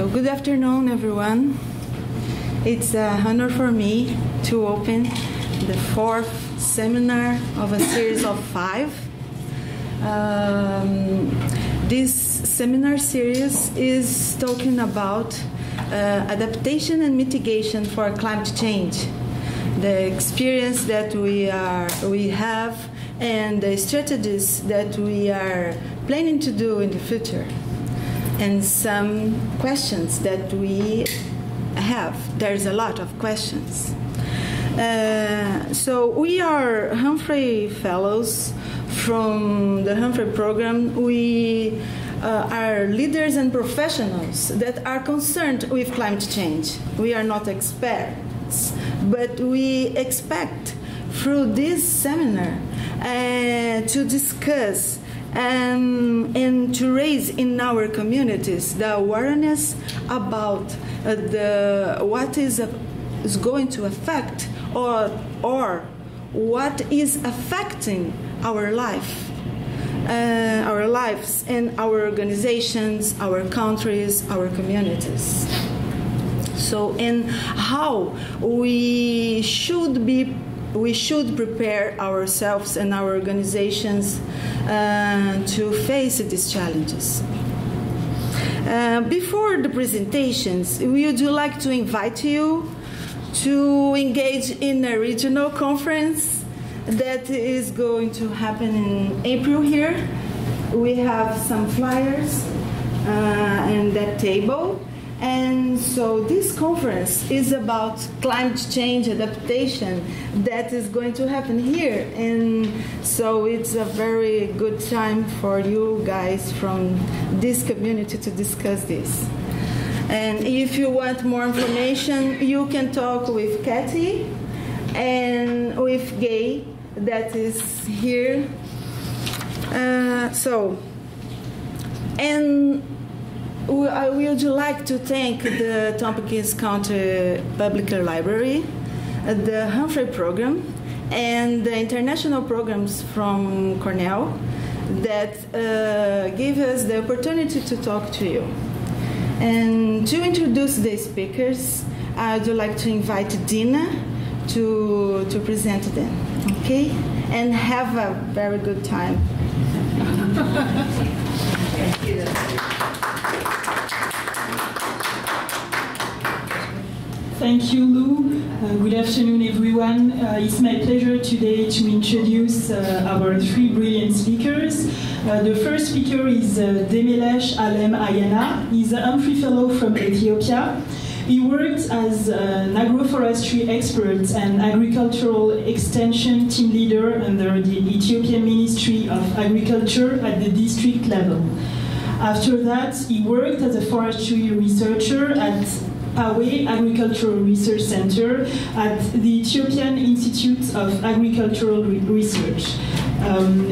So good afternoon, everyone. It's an honor for me to open the fourth seminar of a series of 5. This seminar series is talking about adaptation and mitigation for climate change, the experience that we have, and the strategies that we are planning to do in the future, and some questions that we have. There's a lot of questions. So we are Humphrey Fellows from the Humphrey program. We are leaders and professionals that are concerned with climate change. We are not experts, but we expect through this seminar to discuss and to raise in our communities the awareness about what is going to affect or what is affecting our lives and our organizations, our countries, our communities. So, and how we should prepare ourselves and our organizations to face these challenges. Before the presentations, we would like to invite you to engage in a regional conference that is going to happen in April here. We have some flyers in that table. And so this conference is about climate change adaptation that is going to happen here. And so it's a very good time for you guys from this community to discuss this. And if you want more information, you can talk with Kathy and with Gay that is here. I would like to thank the Tompkins County Public Library, the Humphrey program, and the international programs from Cornell that give us the opportunity to talk to you. And to introduce the speakers, I would like to invite Dina to present them, okay? And have a very good time. Thank you. Thank you, Lou. Good afternoon, everyone. It's my pleasure today to introduce our 3 brilliant speakers. The first speaker is Demelesh Alem Ayana. He's a Humphrey Fellow from Ethiopia. He worked as an agroforestry expert and agricultural extension team leader under the Ethiopian Ministry of Agriculture at the district level. After that, he worked as a forestry researcher at Pawe Agricultural Research Center at the Ethiopian Institute of Agricultural Research.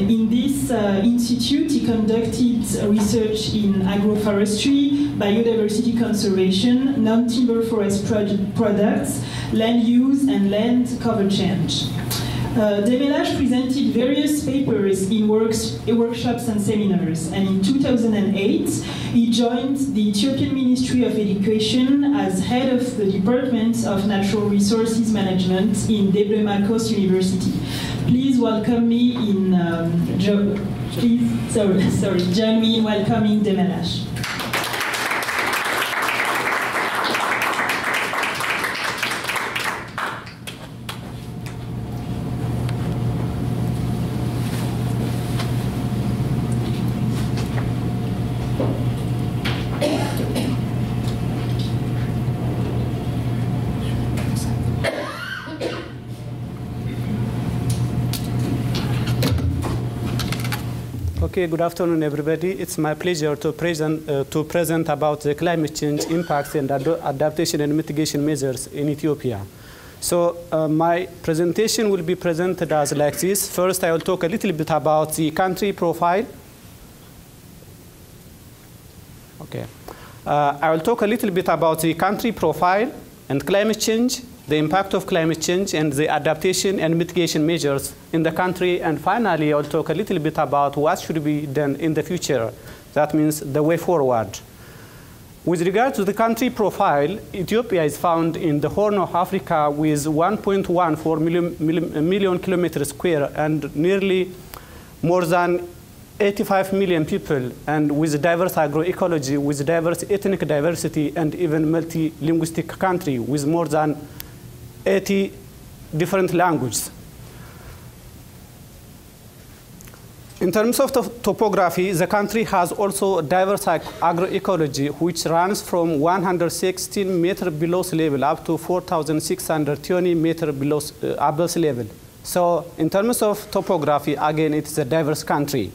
In this institute, he conducted research in agroforestry, biodiversity conservation, non-timber forest products, land use, and land cover change. Demelesh presented various papers in workshops and seminars, and in 2008 he joined the Ethiopian Ministry of Education as head of the Department of Natural Resources Management in Debre Marcos University. Please welcome me in join me in welcoming Demelesh. Okay, good afternoon, everybody. It's my pleasure to present about the climate change impacts and adaptation and mitigation measures in Ethiopia. So my presentation will be presented as like this. First, I will talk a little bit about the country profile. Okay. I will talk a little bit about the country profile and climate change, the impact of climate change, and the adaptation and mitigation measures in the country. And finally, I'll talk a little bit about what should be done in the future. That means the way forward. With regard to the country profile, Ethiopia is found in the Horn of Africa with 1.14 million kilometers square and nearly more than 85 million people, and with diverse agroecology, with diverse ethnic diversity, and even multi-linguistic country with more than 80 different languages. In terms of topography, the country has also diverse agroecology, which runs from 116 meters below sea level up to 4,620 meters below above sea level. So in terms of topography, again, it's a diverse country.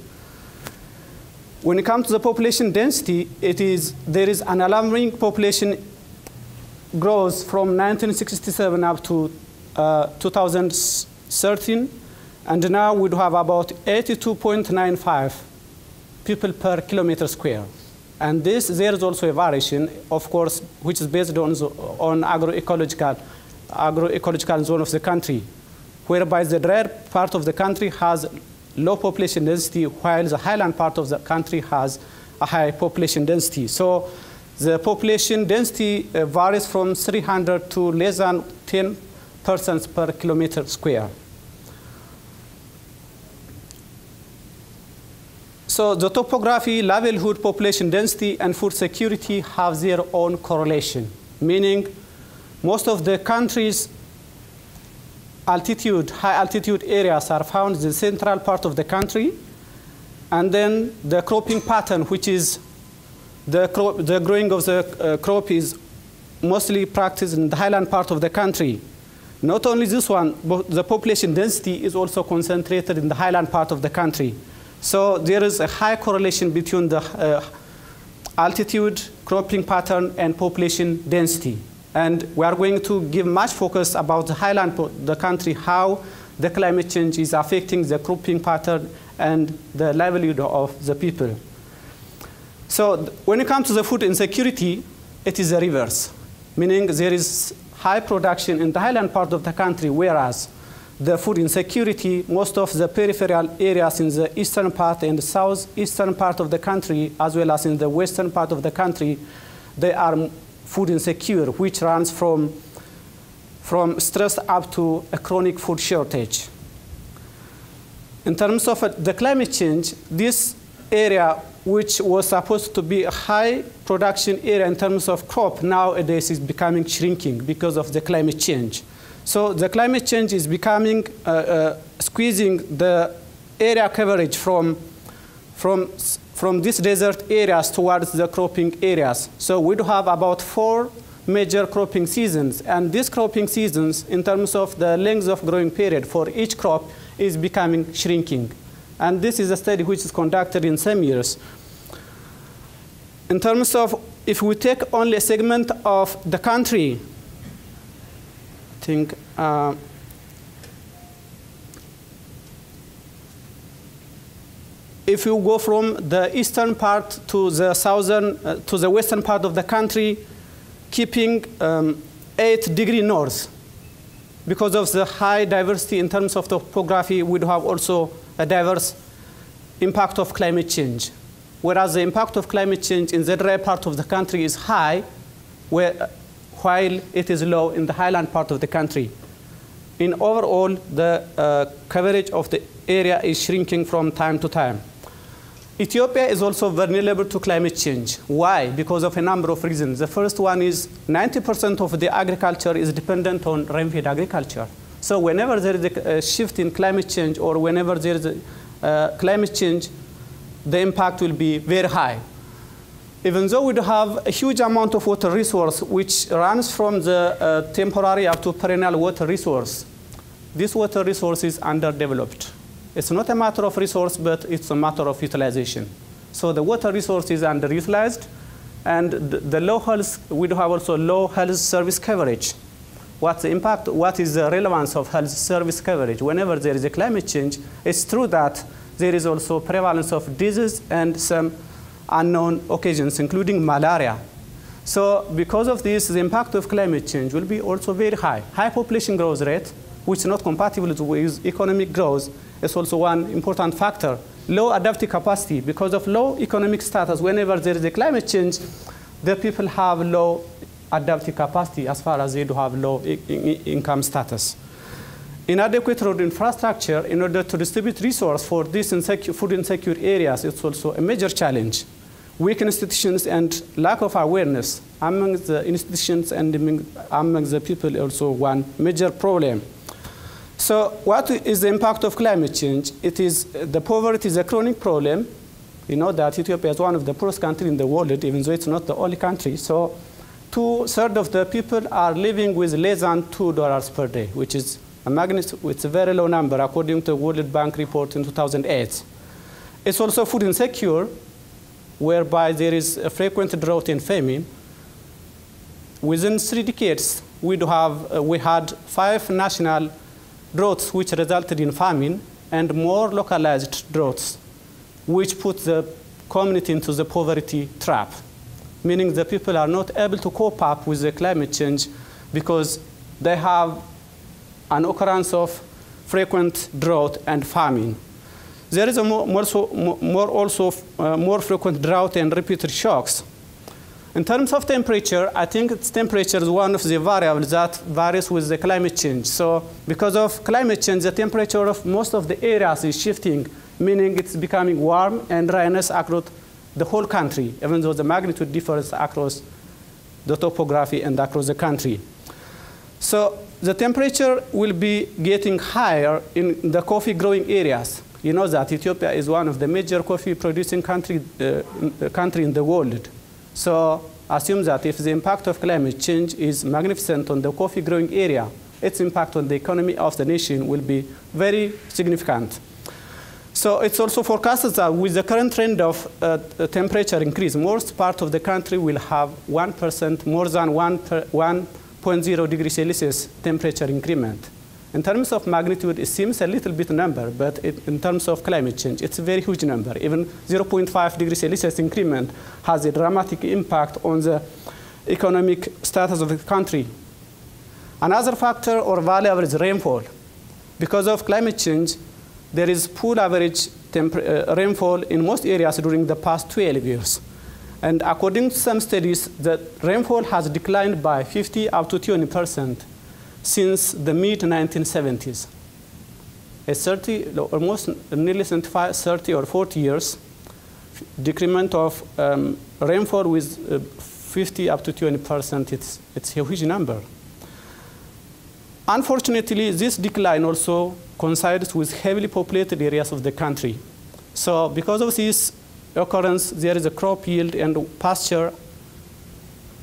When it comes to the population density, there is an alarming population growth from 1967 up to 2013. And now we have about 82.95 people per kilometer square. And there is also a variation, of course, which is based on agroecological zone of the country, whereby the drier part of the country has low population density, while the highland part of the country has a high population density. So the population density varies from 300 to less than 10 persons per kilometer square. So the topography, livelihood, population density, and food security have their own correlation, meaning most of the country's high altitude areas are found in the central part of the country, and then the cropping pattern, which is the growing of the crop is mostly practiced in the highland part of the country. Not only this one, but the population density is also concentrated in the highland part of the country. So there is a high correlation between the altitude, cropping pattern, and population density. And we are going to give much focus about the highland the country, how the climate change is affecting the cropping pattern and the livelihood of the people. So when it comes to the food insecurity, it is the reverse, meaning there is high production in the highland part of the country, whereas the food insecurity, most of the peripheral areas in the eastern part and the southeastern part of the country, as well as in the western part of the country, they are food insecure, which runs from stress up to a chronic food shortage. In terms of the climate change, this area, which was supposed to be a high production area in terms of crop, nowadays is becoming shrinking because of the climate change. So the climate change is becoming, squeezing the area coverage from these desert areas towards the cropping areas. So we do have about 4 major cropping seasons. And these cropping seasons, in terms of the length of growing period for each crop, is becoming shrinking. And this is a study which is conducted in some years. In terms of, if we take only a segment of the country, think if you go from the eastern part to the to the western part of the country, keeping 8 degrees north, because of the high diversity in terms of topography, we do have also a diverse impact of climate change. Whereas the impact of climate change in the dry part of the country is high, while it is low in the highland part of the country. In overall, the coverage of the area is shrinking from time to time. Ethiopia is also vulnerable to climate change. Why? Because of a number of reasons. The first one is 90% of the agriculture is dependent on rainfed agriculture. So whenever there is a shift in climate change, or whenever there is a climate change, the impact will be very high. Even though we do have a huge amount of water resource, which runs from the temporary up to perennial water resource, this water resource is underdeveloped. It's not a matter of resource, but it's a matter of utilization. So the water resource is underutilized, and the low health, we do have also low health service coverage. What's the impact? What is the relevance of health service coverage? Whenever there is a climate change, it's true that there is also prevalence of disease and some unknown occasions, including malaria. So because of this, the impact of climate change will be also very high. High population growth rate, which is not compatible with economic growth, is also one important factor. Low adaptive capacity, because of low economic status, whenever there is a climate change, the people have low adaptive capacity as far as they do have low income status. Inadequate road infrastructure in order to distribute resources for these food insecure areas is also a major challenge. Weak institutions and lack of awareness among the institutions and among the people also one major problem. So what is the impact of climate change? It is the poverty is a chronic problem. You know that Ethiopia is one of the poorest countries in the world, even though it's not the only country. So 2/3 of the people are living with less than $2 per day, which is it's a very low number according to the World Bank report in 2008. It's also food insecure, whereby there is a frequent drought and famine. Within 3 decades, we had 5 national droughts which resulted in famine and more localized droughts, which put the community into the poverty trap, meaning the people are not able to cope up with the climate change because they have an occurrence of frequent drought and famine. There is more frequent drought and repeated shocks. In terms of temperature, I think temperature is one of the variables that varies with the climate change. So because of climate change, the temperature of most of the areas is shifting, meaning it's becoming warm and dryness across the whole country, even though the magnitude differs across the topography and across the country. So the temperature will be getting higher in the coffee growing areas. You know that Ethiopia is one of the major coffee producing country in the world. So assume that if the impact of climate change is magnificent on the coffee growing area, its impact on the economy of the nation will be very significant. So it's also forecasted that with the current trend of temperature increase, most part of the country will have 1%, more than 1.0 degrees Celsius temperature increment. In terms of magnitude, it seems a little bit number, but in terms of climate change, it's a very huge number. Even 0.5 degrees Celsius increment has a dramatic impact on the economic status of the country. Another factor or variable is rainfall. Because of climate change, there is poor average rainfall in most areas during the past 12 years. And according to some studies, the rainfall has declined by 50 up to 20% since the mid-1970s. Almost nearly 30 or 40 years, decrement of rainfall with 50 up to 20%, it's a huge number. Unfortunately, this decline also coincides with heavily populated areas of the country. So because of this occurrence, there is a crop yield and pasture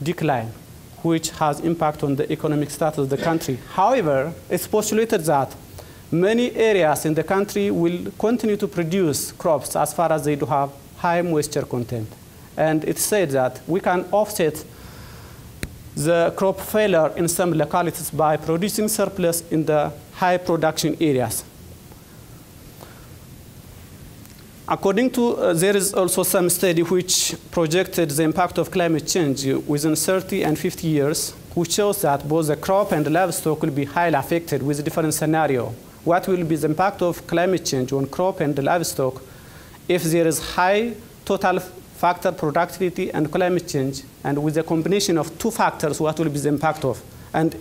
decline, which has impact on the economic status of the country. However, it's postulated that many areas in the country will continue to produce crops as far as they do have high moisture content. And it's said that we can offset the crop failure in some localities by producing surplus in the high production areas. According to, there is also some study which projected the impact of climate change within 30 and 50 years, which shows that both the crop and the livestock will be highly affected with a different scenario. What will be the impact of climate change on crop and the livestock if there is high total factor productivity and climate change, and with a combination of 2 factors, what will be the impact of? And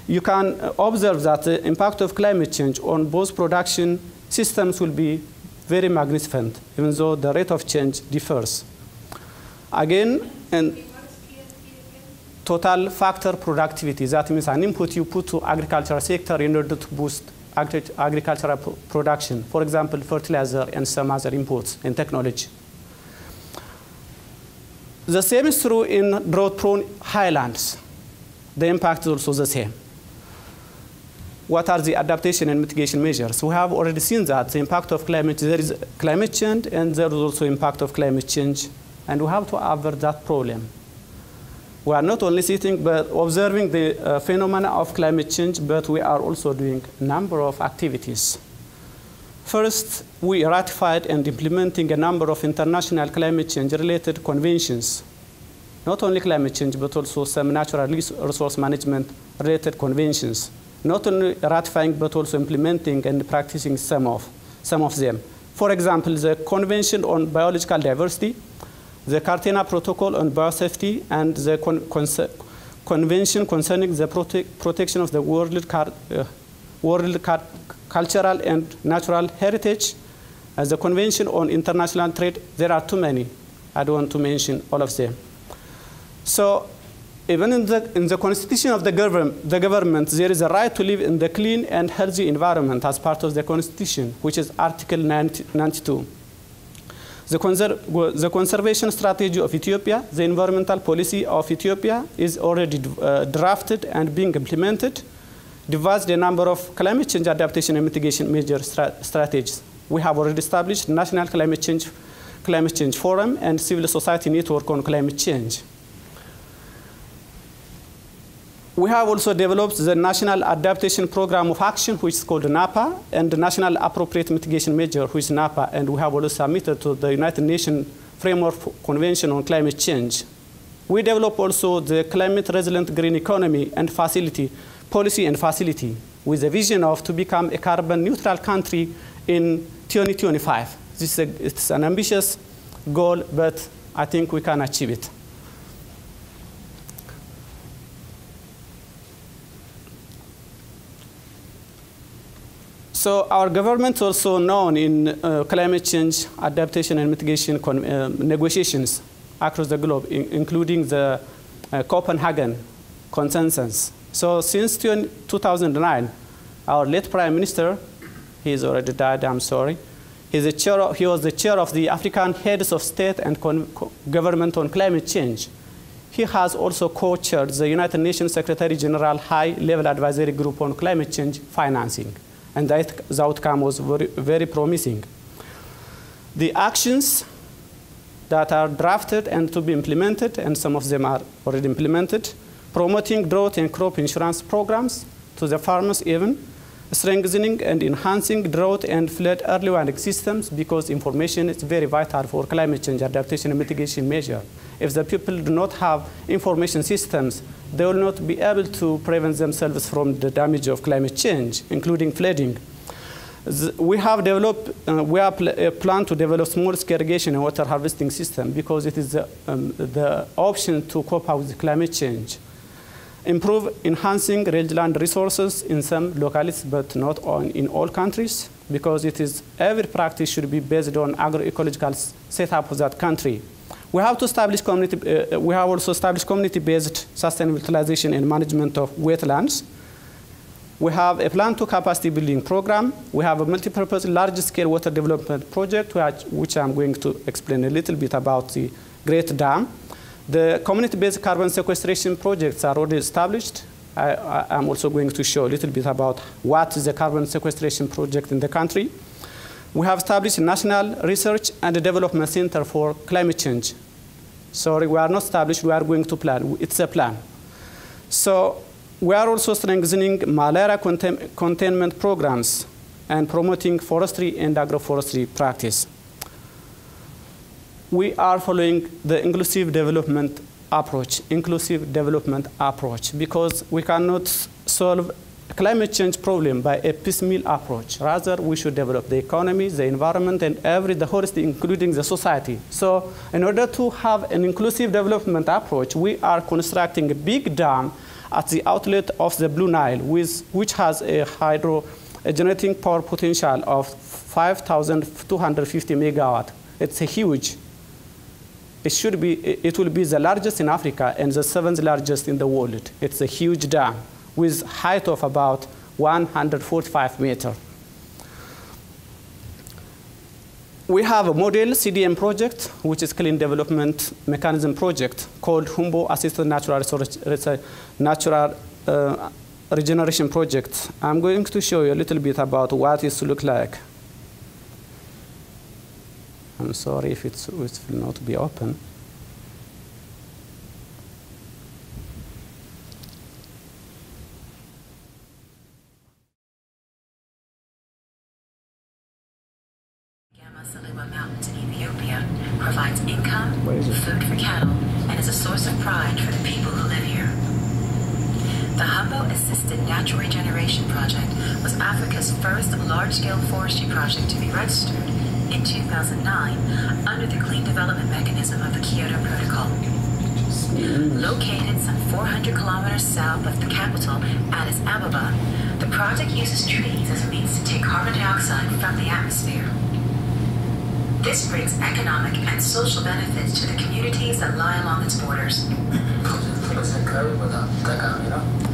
you can observe that the impact of climate change on both production systems will be very magnificent, even though the rate of change differs. Again, and total factor productivity, that means an input you put to agricultural sector in order to boost agricultural production, for example, fertilizer and some other inputs and technology. The same is true in drought-prone highlands. The impact is also the same. What are the adaptation and mitigation measures? We have already seen that the impact of climate, there is climate change and there is also impact of climate change, and we have to avert that problem. We are not only sitting but observing the phenomena of climate change, but we are also doing a number of activities. First, we ratified and implementing a number of international climate change-related conventions. Not only climate change, but also some natural resource management-related conventions. Not only ratifying, but also implementing and practicing some of them. For example, the Convention on Biological Diversity, the Cartagena Protocol on Biosafety, and the Convention concerning the protection of the world cultural and natural heritage, and the Convention on International Trade. There are too many. I don't want to mention all of them. So even in the constitution of the government, there is a right to live in the clean and healthy environment as part of the constitution, which is Article 92. The conservation strategy of Ethiopia, the environmental policy of Ethiopia is already drafted and being implemented, devised a number of climate change adaptation and mitigation major strategies. We have already established National Climate Change Forum and Civil Society Network on Climate Change. We have also developed the National Adaptation Program of Action, which is called NAPA, and the National Appropriate Mitigation Measure, which is NAPA, and we have also submitted to the United Nations Framework Convention on Climate Change. We develop also the Climate Resilient Green Economy and Facility, Policy and Facility, with a vision of to become a carbon neutral country in 2025. It's an ambitious goal, but I think we can achieve it. So our government also known in climate change adaptation and mitigation negotiations across the globe, including the Copenhagen Consensus. So since 2009, our late Prime Minister, he's already died, I'm sorry, he was the chair of the African Heads of State and Government on Climate Change. He has also co-chaired the United Nations Secretary General High-Level Advisory Group on Climate Change Financing. And the outcome was very, very promising. The actions that are drafted and to be implemented, and some of them are already implemented, promoting drought and crop insurance programs to the farmers even, strengthening and enhancing drought and flood early warning systems, because information is very vital for climate change adaptation and mitigation measure. If the people do not have information systems, they will not be able to prevent themselves from the damage of climate change, including flooding. We have developed, plan to develop small-scale irrigation and water harvesting system, because it is the option to cope up with climate change. Improve enhancing rangeland resources in some localities, but not in all countries, because every practice should be based on agroecological setup of that country. We have to establish we have also established community-based sustainable utilization and management of wetlands. We have a plan to capacity building program. We have a multi-purpose large-scale water development project, which I'm going to explain a little bit about the Great Dam. The community-based carbon sequestration projects are already established. I'm also going to show a little bit about what is the carbon sequestration project in the country. We have established a National Research and Development Center for Climate Change. Sorry, we are not established, we are going to plan. It's a plan. So we are also strengthening malaria containment programs and promoting forestry and agroforestry practice. We are following the inclusive development approach, because we cannot solve climate change problem by a piecemeal approach. Rather, we should develop the economy, the environment, and the holistic, including the society. So in order to have an inclusive development approach, we are constructing a big dam at the outlet of the Blue Nile, which has a generating power potential of 5,250 megawatt. It's a huge. It will be the largest in Africa and the 7th largest in the world. It's a huge dam with height of about 145 meters. We have a model CDM project, which is Clean Development Mechanism Project, called Humbo Assisted Natural Regeneration Project. I'm going to show you a little bit about what it looks like. I'm sorry if it will not be open. Mountains in Ethiopia provides income, food for cattle, and is a source of pride for the people who live here. The Humbo Assisted Natural Regeneration Project was Africa's first large-scale forestry project to be registered in 2009 under the Clean Development Mechanism of the Kyoto Protocol. Located some 400 kilometers south of the capital, Addis Ababa, the project uses trees as a means to take carbon dioxide from the atmosphere. This brings economic and social benefits to the communities that lie along its borders.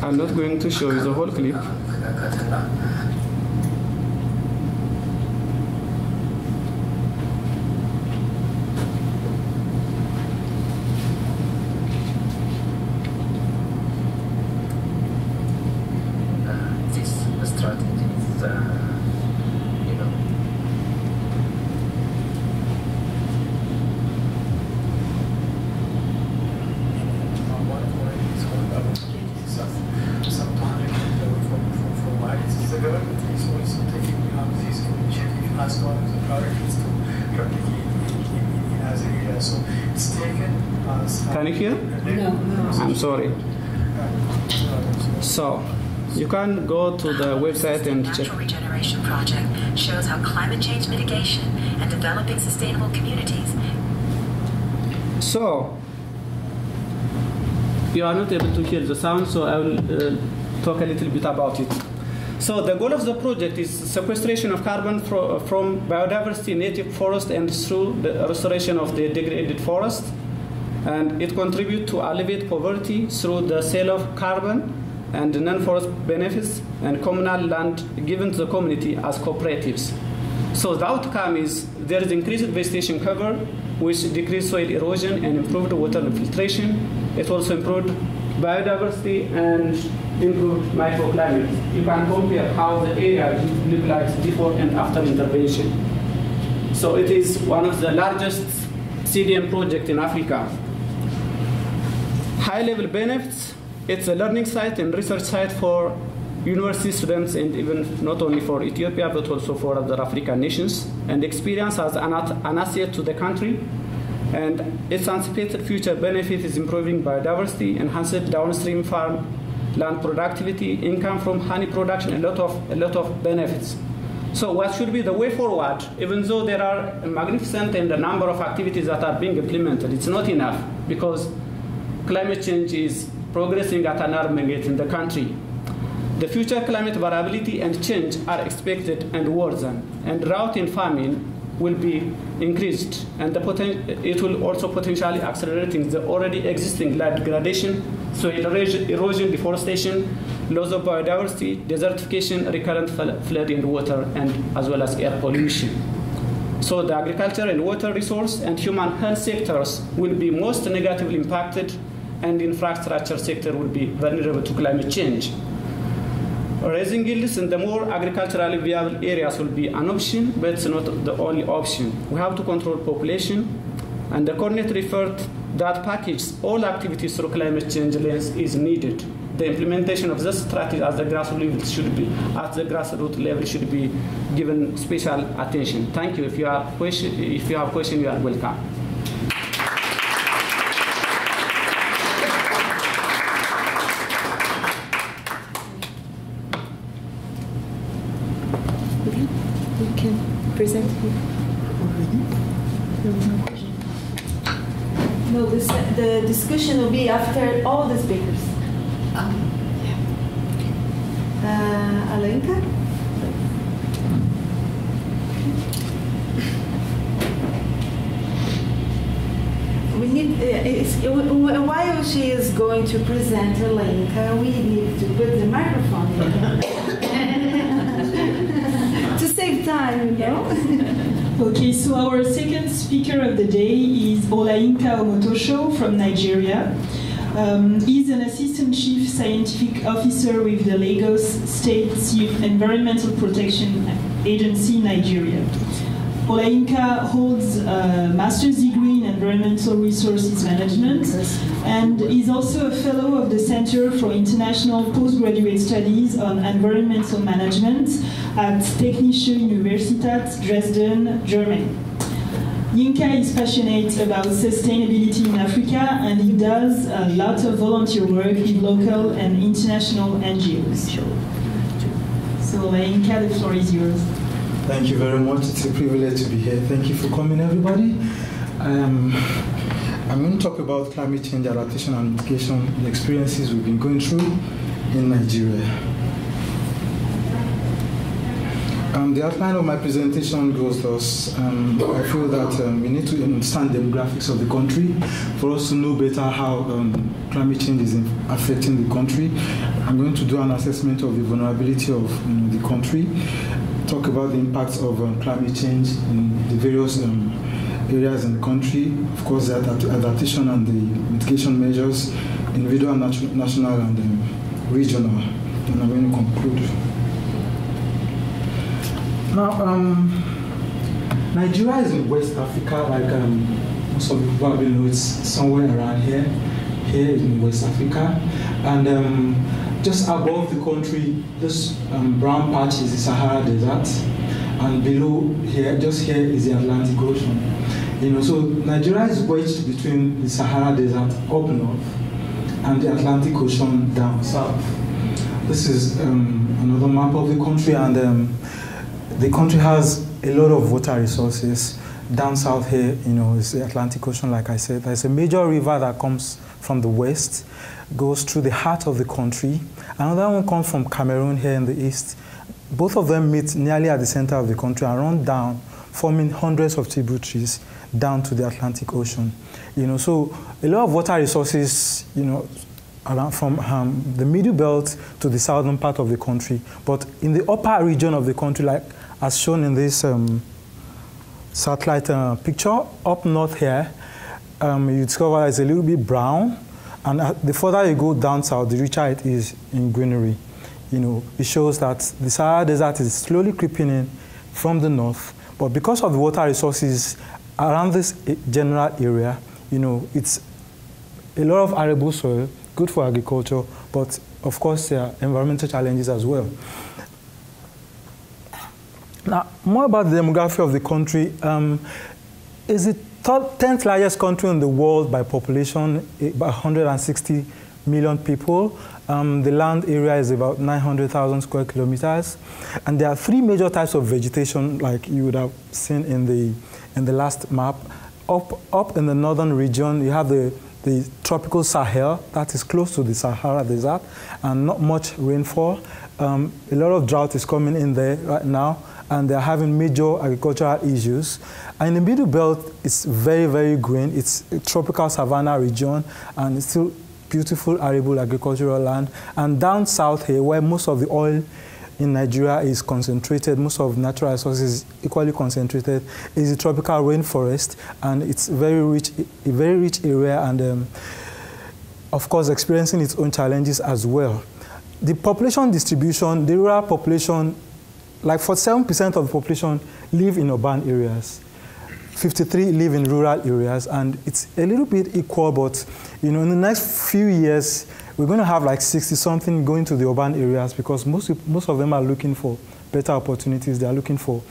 I'm not going to show you the whole clip. Can you hear? No. I'm sorry. So, you can go to the website and check. The Natural Regeneration Project shows how climate change mitigation and developing sustainable communities. So, you are not able to hear the sound, so I will talk a little bit about it. So the goal of the project is sequestration of carbon from biodiversity, native forest, and through the restoration of the degraded forest. And it contributes to alleviate poverty through the sale of carbon and non-forest benefits and communal land given to the community as cooperatives. So the outcome is there is increased vegetation cover, which decreased soil erosion and improved water infiltration. It also improved biodiversity and improved microclimate. You can compare how the area looked like before and after intervention. So it is one of the largest CDM projects in Africa. High-level benefits, it's a learning site and research site for university students and even not only for Ethiopia but also for other African nations, and experience as an asset to the country. And its anticipated future benefit is improving biodiversity, enhanced downstream farm land productivity, income from honey production, a lot of benefits. So what should be the way forward? Even though there are magnificent and a number of activities that are being implemented, it's not enough because climate change is progressing at an alarming rate in the country. The future climate variability and change are expected and worsen, and drought and famine will be increased, and it will also potentially accelerating the already existing land degradation, soil erosion, deforestation, loss of biodiversity, desertification, recurrent flood in water, and as well as air pollution. So the agriculture and water resource and human health sectors will be most negatively impacted, and infrastructure sector will be vulnerable to climate change. Raising yields in the more agriculturally viable areas will be an option, but it's not the only option. We have to control population, and the coordinator referred that package all activities through climate change lens is needed. The implementation of this strategy at the grassroots level should be given special attention. Thank you. If you have questions, you are welcome. Present here. No, the discussion will be after all the speakers. Alenka? We need, while she is going to present Alenka, we need to put the microphone in. To save time, you know? Okay, so our second speaker of the day is Olayinka Omotosho from Nigeria. He's an Assistant Chief Scientific Officer with the Lagos State Environmental Protection Agency, Nigeria. Olayinka holds a master's degree in Environmental Resources Management and is also a fellow of the Center for International Postgraduate Studies on Environmental Management at Technische Universität Dresden, Germany. Yinka is passionate about sustainability in Africa, and he does a lot of volunteer work with local and international NGOs. So Yinka, the floor is yours. Thank you very much. It's a privilege to be here. Thank you for coming, everybody. I'm going to talk about climate change adaptation and mitigation, the experiences we've been going through in Nigeria. The outline of my presentation goes thus. I feel that we need to understand the demographics of the country for us to know better how climate change is affecting the country. I'm going to do an assessment of the vulnerability of the country, talk about the impacts of climate change in the various areas in the country, of course the adaptation and the mitigation measures, individual, national and regional, and I'm going to conclude. Now, Nigeria is in West Africa, like most of you probably know, it's somewhere around here in West Africa. And just above the country, this brown patch is the Sahara Desert. And below here, just here is the Atlantic Ocean. So Nigeria is wedged between the Sahara Desert up north and the Atlantic Ocean down south. This is another map of the country, and the country has a lot of water resources. Down south here, is the Atlantic Ocean, like I said. There's a major river that comes from the west, goes through the heart of the country. Another one comes from Cameroon here in the east. Both of them meet nearly at the center of the country and run down, forming hundreds of tributaries down to the Atlantic Ocean. So a lot of water resources, around from the middle belt to the southern part of the country. But in the upper region of the country, like as shown in this satellite picture, up north here, you discover it's a little bit brown. And the further you go down south, the richer it is in greenery. It shows that the Sahara Desert is slowly creeping in from the north. But because of the water resources around this general area, it's a lot of arable soil, good for agriculture, but of course there are environmental challenges as well. Now, more about the demography of the country. It's the 10th largest country in the world by population, about 160 million people. The land area is about 900,000 square kilometers. And there are three major types of vegetation, like you would have seen in the last map. Up in the northern region, you have the tropical Sahel, that is close to the Sahara Desert, and not much rainfall. A lot of drought is coming in there right now, and they're having major agricultural issues. And in the middle belt, it's very, very green. It's a tropical savanna region, and it's still beautiful arable agricultural land. And down south here, where most of the oil in Nigeria is concentrated, most of natural resources equally concentrated, is the tropical rainforest, and it's a very rich area, and of course experiencing its own challenges as well. The population distribution, the rural population, like 47% of the population live in urban areas. 53 live in rural areas, and it's a little bit equal, but in the next few years, we're going to have like 60-something going to the urban areas, because most of them are looking for better opportunities. They are looking for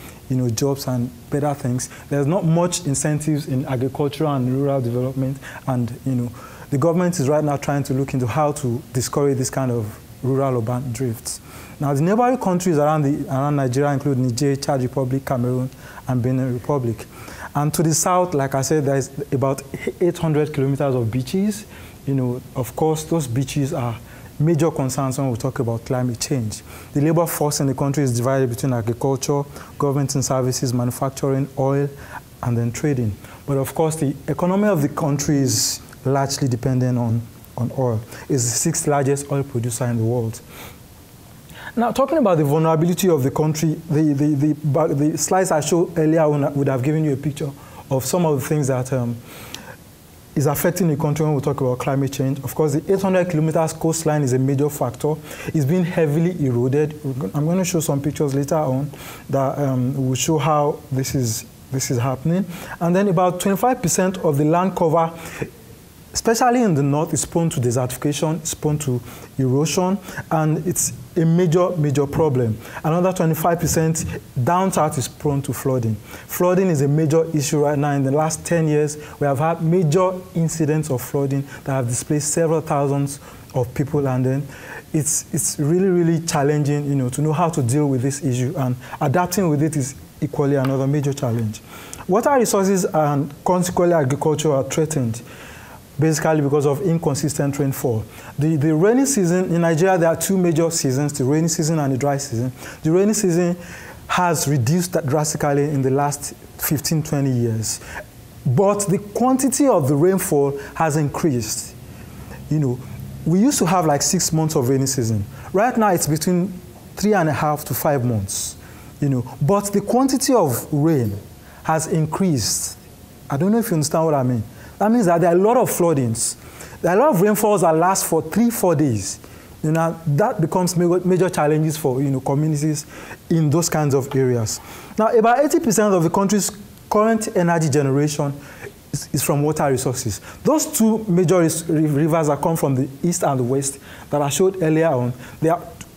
jobs and better things. There's not much incentives in agriculture and rural development, and the government is right now trying to look into how to discourage this kind of rural-urban drifts. Now, the neighboring countries around Nigeria include Niger, Chad Republic, Cameroon, and Benin Republic. And to the south, like I said, there's about 800 kilometers of beaches. Of course, those beaches are major concerns when we talk about climate change. The labor force in the country is divided between agriculture, government and services, manufacturing, oil, and then trading. But of course, the economy of the country is largely dependent on oil. It's the sixth largest oil producer in the world. Now, talking about the vulnerability of the country, the slides I showed earlier would have given you a picture of some of the things that is affecting the country when we talk about climate change. Of course, the 800 kilometers coastline is a major factor. It's been heavily eroded. I'm going to show some pictures later on that will show how this is happening. And then about 25% of the land cover, especially in the north, is prone to desertification, it's prone to erosion, and it's a major problem. Another 25% down south is prone to flooding. Flooding is a major issue right now. In the last 10 years, we have had major incidents of flooding that have displaced several thousands of people, and then it's really challenging, to know how to deal with this issue, and adapting with it is equally another major challenge. Water resources and consequently agriculture are threatened, basically because of inconsistent rainfall. The rainy season, in Nigeria there are two major seasons, the rainy season and the dry season. The rainy season has reduced drastically in the last 15, 20 years. But the quantity of the rainfall has increased. You know, we used to have like 6 months of rainy season. Right now it's between 3.5 to 5 months. You know, but the quantity of rain has increased. I don't know if you understand what I mean. That means that there are a lot of floodings. There are a lot of rainfalls that last for 3-4 days. You know, that becomes major challenges for, you know, communities in those kinds of areas. Now, about 80% of the country's current energy generation is from water resources. Those two major rivers that come from the east and the west that I showed earlier on,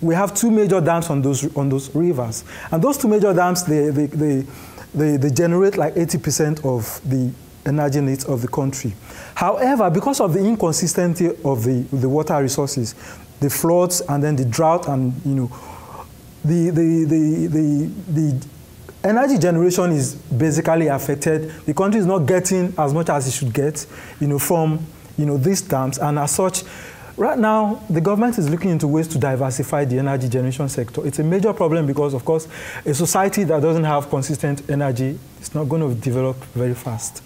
we have two major dams on those rivers. And those two major dams, they generate like 80% of the energy needs of the country. However, because of the inconsistency of the water resources, the floods and then the drought, and you know, the energy generation is basically affected. The country is not getting as much as it should get, you know, from, you know, these dams. And as such, right now, the government is looking into ways to diversify the energy generation sector. It's a major problem because, of course, a society that doesn't have consistent energy is not going to develop very fast.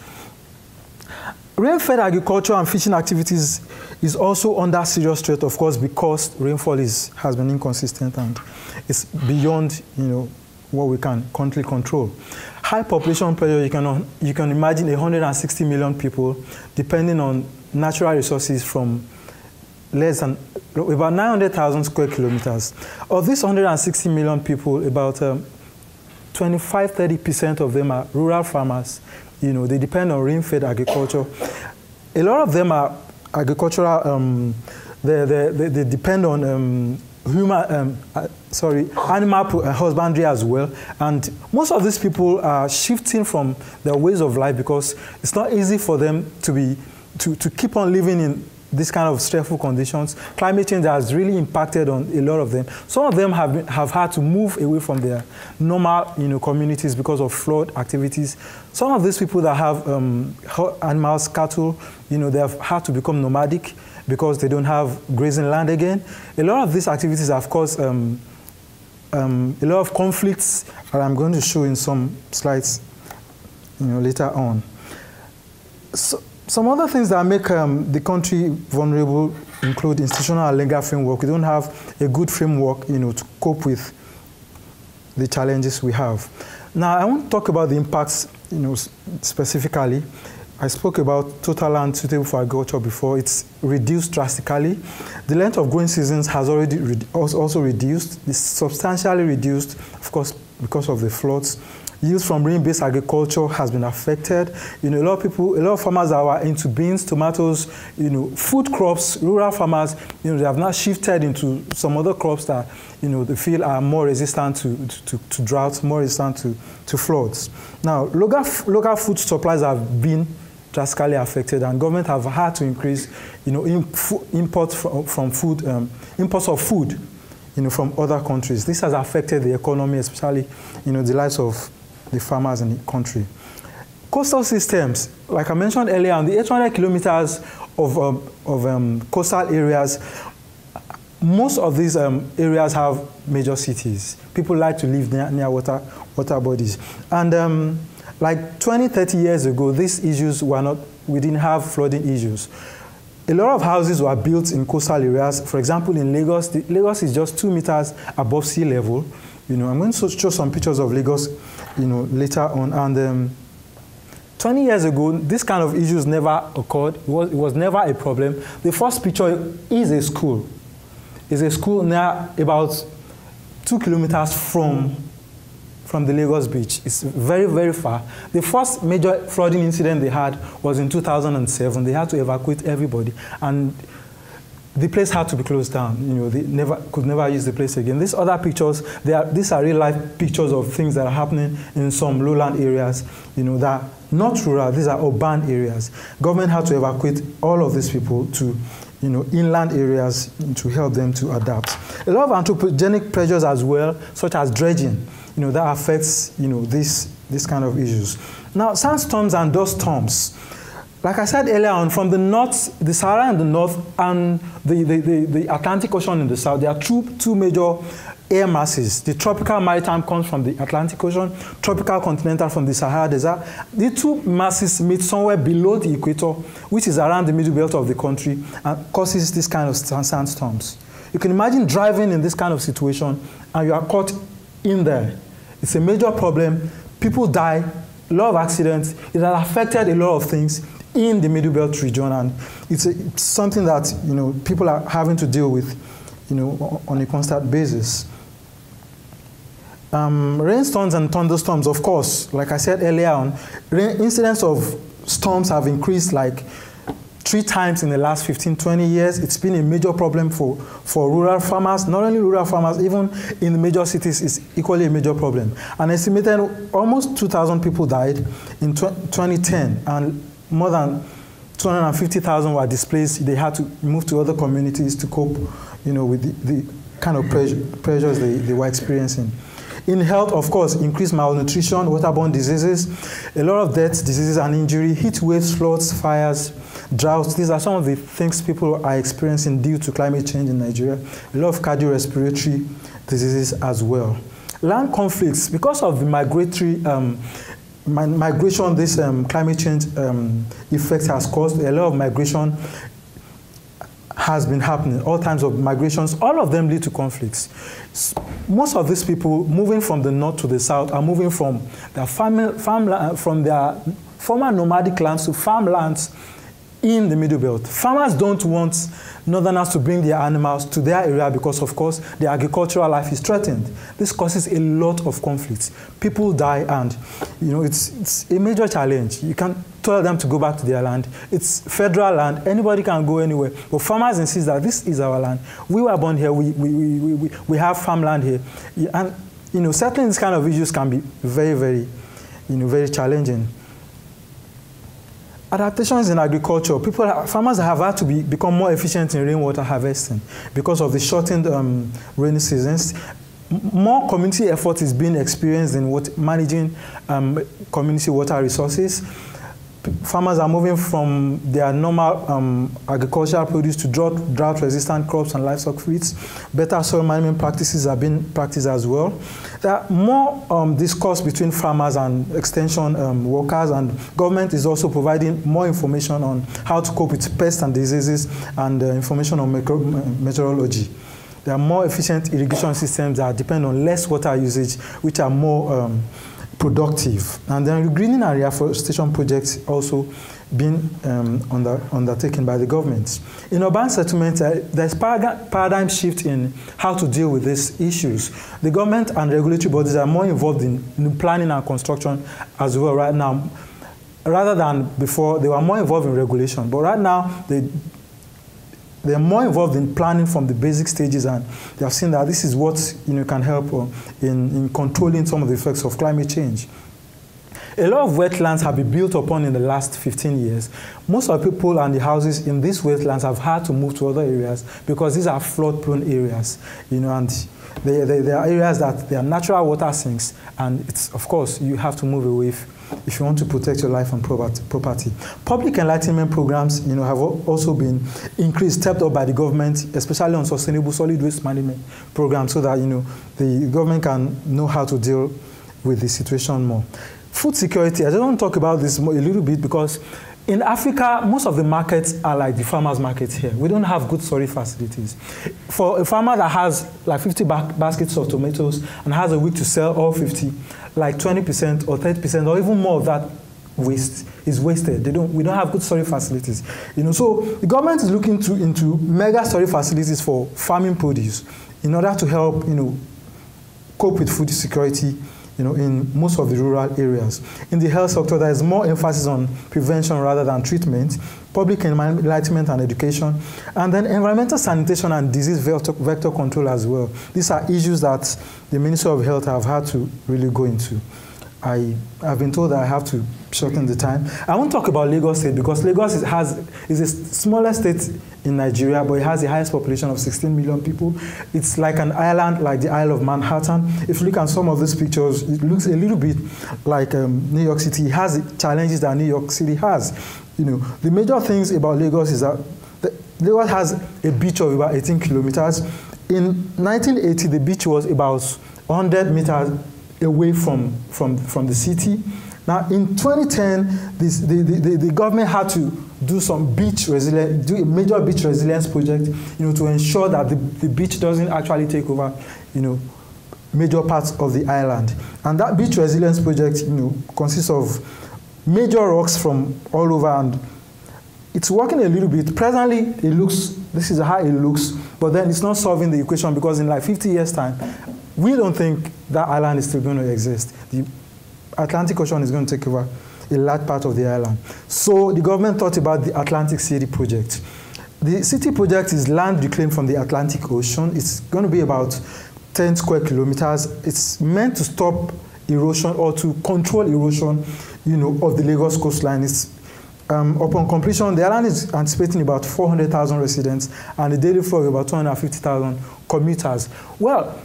Rain-fed agriculture and fishing activities is also under serious threat, of course, because rainfall has been inconsistent and it's beyond, you know, what we can currently control. High population pressure, you can imagine 160 million people depending on natural resources from less than about 900,000 square kilometers. Of these 160 million people, about 25–30% of them are rural farmers. You know, they depend on rain-fed agriculture. A lot of them are agricultural. They depend on animal husbandry as well. And most of these people are shifting from their ways of life because it's not easy for them to keep on living in this kind of stressful conditions. Climate change has really impacted on a lot of them. Some of them have had to move away from their normal, you know, communities because of flood activities. Some of these people that have animals, cattle, you know, they have had to become nomadic because they don't have grazing land again. A lot of these activities have caused a lot of conflicts that I'm going to show in some slides, you know, later on. So, some other things that make the country vulnerable include institutional and legal framework. We don't have a good framework, you know, to cope with the challenges we have. Now, I want to talk about the impacts, you know, specifically. I spoke about total land suitable for agriculture before. It's reduced drastically. The length of growing seasons has already also reduced. It's substantially reduced, of course, because of the floods. Yields from rain-based agriculture has been affected. You know, a lot of farmers that were into beans, tomatoes, you know, food crops, rural farmers, you know, they have now shifted into some other crops that, you know, they feel are more resistant to droughts, more resistant to floods. Now, local food supplies have been drastically affected, and government have had to increase, you know, imports of food, you know, from other countries. This has affected the economy, especially, you know, the lives of the farmers in the country. Coastal systems, like I mentioned earlier, on the 800 kilometers of coastal areas, most of these areas have major cities. People like to live near water bodies. And like 20–30 years ago, these issues were not, we didn't have flooding issues. A lot of houses were built in coastal areas. For example, in Lagos, Lagos is just 2 meters above sea level. You know, I'm going to show some pictures of Lagos, you know, later on. And 20 years ago, this kind of issues never occurred. It was never a problem. The first picture is a school. It's a school near about 2 kilometers from the Lagos beach. It's very, very far. The first major flooding incident they had was in 2007. They had to evacuate everybody, and the place had to be closed down. You know, they could never use the place again. These other pictures, these are real-life pictures of things that are happening in some lowland areas, you know, that are not rural. These are urban areas. Government had to evacuate all of these people to, inland areas to help them to adapt. A lot of anthropogenic pressures as well, such as dredging, that affects, this kind of issues. Now, sandstorms and dust storms. Like I said earlier on, from the north, the Sahara in the north and the Atlantic Ocean in the south, there are two major air masses. The tropical maritime comes from the Atlantic Ocean, tropical continental from the Sahara Desert. The two masses meet somewhere below the equator, which is around the middle belt of the country, and causes this kind of sandstorms. You can imagine driving in this kind of situation, and you are caught in there. It's a major problem. People die, a lot of accidents. It has affected a lot of things in the middle belt region, and it's something that people are having to deal with on a constant basis. Rainstorms and thunderstorms, of course, like I said earlier on, incidents of storms have increased like 3 times in the last 15-20 years. It's been a major problem for rural farmers. Not only rural farmers, even in the major cities, it's equally a major problem. An estimated almost 2,000 people died in 2010, and more than 250,000 were displaced. They had to move to other communities to cope, with the kind of pressures they were experiencing. In health, of course, increased malnutrition, waterborne diseases, a lot of deaths, diseases and injury, heat waves, floods, fires, droughts. These are some of the things people are experiencing due to climate change in Nigeria. A lot of cardiorespiratory diseases as well. Land conflicts, because of the migratory migration, this climate change effect has caused a lot of migration has been happening, all kinds of migrations. All of them lead to conflicts. Most of these people moving from the north to the south are moving from their from their former nomadic lands to farmlands in the Middle Belt. Farmers don't want northerners to bring their animals to their area because, of course, their agricultural life is threatened. This causes a lot of conflicts. People die, and it's a major challenge. You can't tell them to go back to their land. It's federal land. Anybody can go anywhere. But farmers insist that this is our land. We were born here. We have farmland here. And settling these kind of issues can be very, very, very challenging. Adaptations in agriculture. Farmers have had to become more efficient in rainwater harvesting because of the shortened rainy seasons. More community effort is being experienced in managing community water resources. Farmers are moving from their normal agricultural produce to drought-resistant crops and livestock feeds. Better soil management practices are being practiced as well. There are more discourse between farmers and extension workers, and government is also providing more information on how to cope with pests and diseases, and information on meteorology. There are more efficient irrigation systems that depend on less water usage, which are more productive. And then greening and reforestation projects also being undertaken by the government. In urban settlements, there's paradigm shift in how to deal with these issues. The government and regulatory bodies are more involved in planning and construction as well right now. Rather than before, they were more involved in regulation. But right now, they're more involved in planning from the basic stages, and they have seen that this is what can help in controlling some of the effects of climate change. A lot of wetlands have been built upon in the last 15 years. Most of the people and the houses in these wetlands have had to move to other areas because these are flood-prone areas, and they are areas that they are natural water sinks, and it's, of course, you have to move away if you want to protect your life and property. Public enlightenment programs, have also been increased, stepped up by the government, especially on sustainable solid waste management programs, so that the government can know how to deal with the situation more. Food security. I just want to talk about this a little bit because in Africa, most of the markets are like the farmers' markets here. We don't have good storage facilities. For a farmer that has like 50 baskets of tomatoes and has a week to sell all 50, like 20% or 30% or even more of that waste is wasted. We don't have good storage facilities. So the government is looking into mega storage facilities for farming produce in order to help cope with food security in most of the rural areas. In the health sector, there is more emphasis on prevention rather than treatment, public enlightenment and education, and then environmental sanitation and disease vector control as well. These are issues that the Ministry of Health have had to really go into. I've been told that I have to shorten the time. I won't talk about Lagos State because Lagos is the smallest state in Nigeria, but it has the highest population of 16 million people. It's like an island, like the Isle of Manhattan. If you look at some of these pictures, it looks a little bit like New York City. It has the challenges that New York City has. You know, the major things about Lagos is that Lagos has a beach of about 18 kilometers. In 1980, the beach was about 100 meters away from the city. Now, in 2010, the government had to do some do a major beach resilience project, you know, to ensure that the beach doesn't actually take over, you know, major parts of the island. And that beach resilience project, you know, consists of major rocks from all over, and it's working a little bit. Presently, this is how it looks, but then it's not solving the equation because in like 50 years' time, we don't think that island is still going to exist. The Atlantic Ocean is going to take over a large part of the island. So the government thought about the Atlantic City project. The city project is land reclaimed from the Atlantic Ocean. It's going to be about 10 square kilometers. It's meant to stop erosion or to control erosion, you know, of the Lagos coastline. It's, upon completion, the island is anticipating about 400,000 residents and a daily flow of about 250,000 commuters. Well,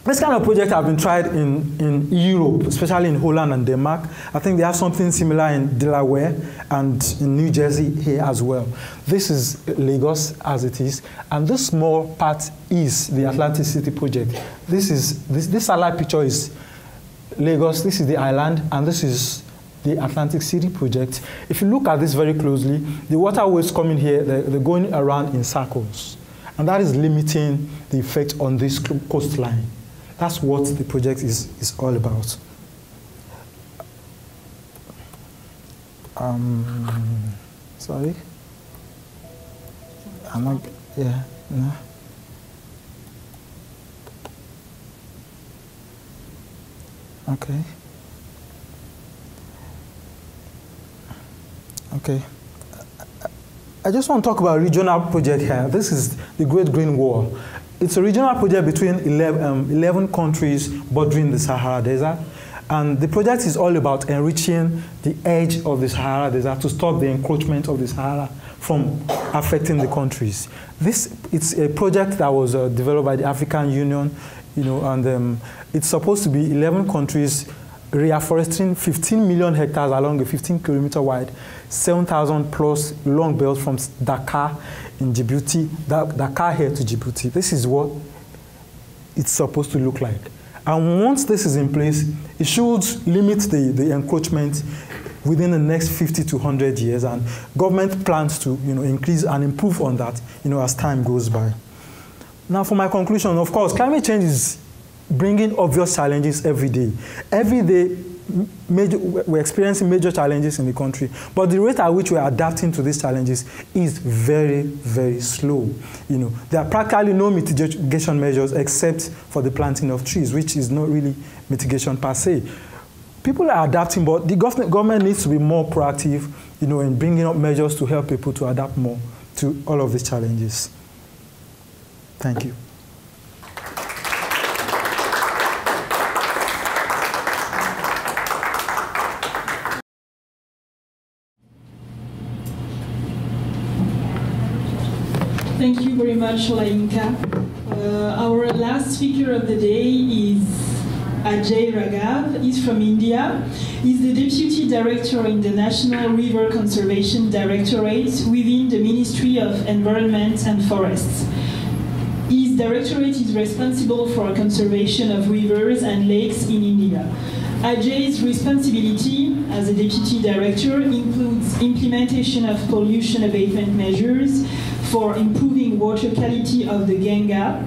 this kind of project have been tried in Europe, especially in Holland and Denmark. I think they have something similar in Delaware and in New Jersey here as well. This is Lagos as it is, and this small part is the Atlantic City project. This satellite picture is Lagos, this is the island, and this is the Atlantic City project. If you look at this very closely, the waterways coming here, they're going around in circles, and that is limiting the effect on this coastline. That's what the project is all about. Sorry? I'm not, yeah, no. Okay. Okay. I just want to talk about a regional project here. This is the Great Green Wall. It's a regional project between 11 countries bordering the Sahara Desert. And the project is all about enriching the edge of the Sahara Desert to stop the encroachment of the Sahara from affecting the countries. It's a project that was developed by the African Union, you know, and it's supposed to be 11 countries reforesting 15 million hectares along a 15-kilometer wide, 7,000 plus long belt from Dakar in Djibouti, Dakar here to Djibouti. This is what it's supposed to look like. And once this is in place, it should limit the encroachment within the next 50 to 100 years. And government plans to, you know, increase and improve on that, you know, as time goes by. Now, for my conclusion, of course, climate change is bringing obvious challenges every day. Every day, we're experiencing major challenges in the country, but the rate at which we're adapting to these challenges is very, very slow. You know, there are practically no mitigation measures except for the planting of trees, which is not really mitigation per se. People are adapting, but the government needs to be more proactive, you know, in bringing up measures to help people to adapt more to all of these challenges. Thank you. Thank you very much, Olainka. Our last speaker of the day is Ajay Raghav. He's from India. He's the Deputy Director in the National River Conservation Directorate within the Ministry of Environment and Forests. His directorate is responsible for conservation of rivers and lakes in India. Ajay's responsibility as a Deputy Director includes implementation of pollution abatement measures for improving water quality of the Ganga,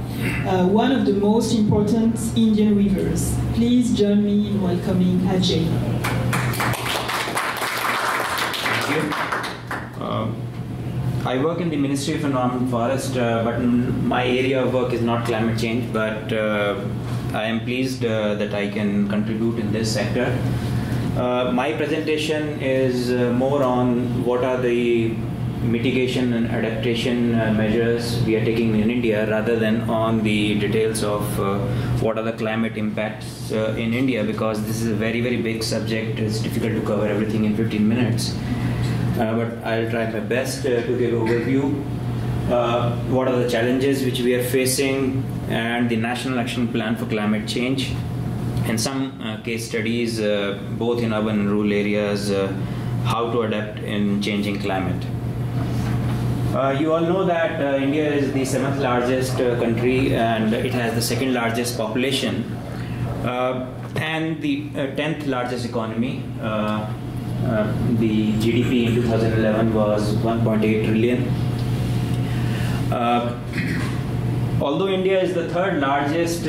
one of the most important Indian rivers. Please join me in welcoming Ajay. Thank you. I work in the Ministry of Environment and Forest, but my area of work is not climate change, but I am pleased that I can contribute in this sector. My presentation is more on what are the mitigation and adaptation measures we are taking in India, rather than on the details of what are the climate impacts in India, because this is a very, very big subject. It's difficult to cover everything in 15 minutes. But I'll try my best to give an overview. What are the challenges which we are facing, and the National Action Plan for Climate Change, and some case studies both in urban and rural areas, how to adapt in changing climate. You all know that India is the 7th largest country, and it has the 2nd largest population and the 10th largest economy. The GDP in 2011 was 1.8 trillion. Although India is the 3rd largest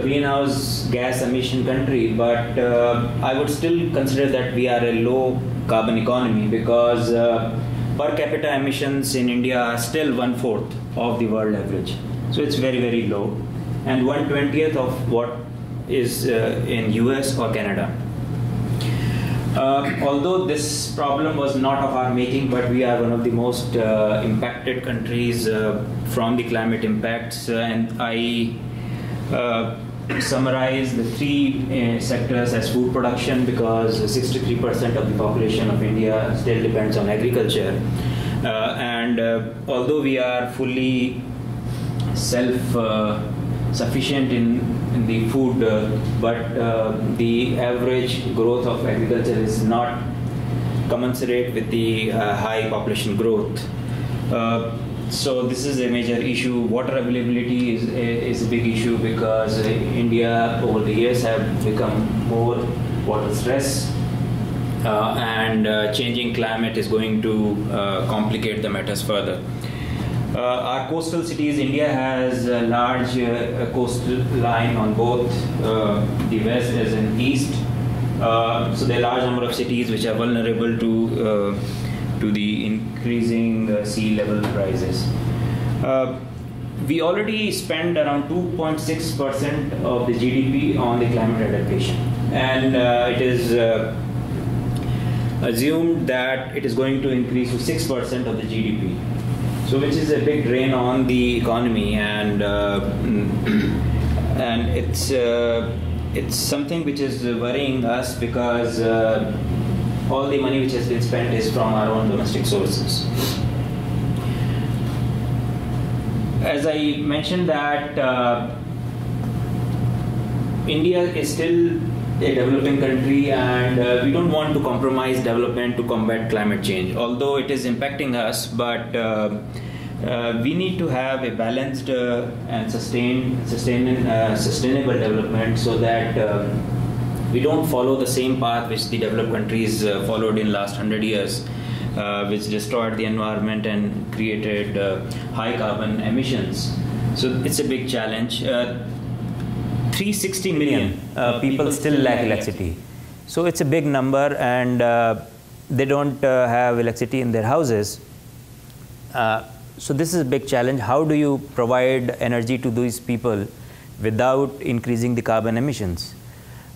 greenhouse gas emission country, but I would still consider that we are a low carbon economy, because per capita emissions in India are still 1/4 of the world average. So it's very, very low, and 1/20th of what is in US or Canada. Although this problem was not of our making, but we are one of the most impacted countries from the climate impacts, and I summarize the 3 sectors as food production, because 63% of the population of India still depends on agriculture, and although we are fully self-sufficient in the food, but the average growth of agriculture is not commensurate with the high population growth. So this is a major issue. Water availability is a big issue, because India over the years have become more water stressed, and changing climate is going to complicate the matters further. Our coastal cities, India has a large coastal line on both the west as in east. So there are a large number of cities which are vulnerable to the increasing sea level rises. We already spend around 2.6% of the GDP on the climate adaptation, and it is assumed that it is going to increase to 6% of the GDP. So which is a big drain on the economy, and it's something which is worrying us, because all the money which has been spent is from our own domestic sources. As I mentioned that India is still a developing country, and we don't want to compromise development to combat climate change, although it is impacting us, but we need to have a balanced and sustainable development, so that we don't follow the same path which the developed countries followed in last 100 years, which destroyed the environment and created high carbon emissions. So it's a big challenge. 360 million people still lack electricity. So it's a big number, and they don't have electricity in their houses. So this is a big challenge. How do you provide energy to these people without increasing the carbon emissions?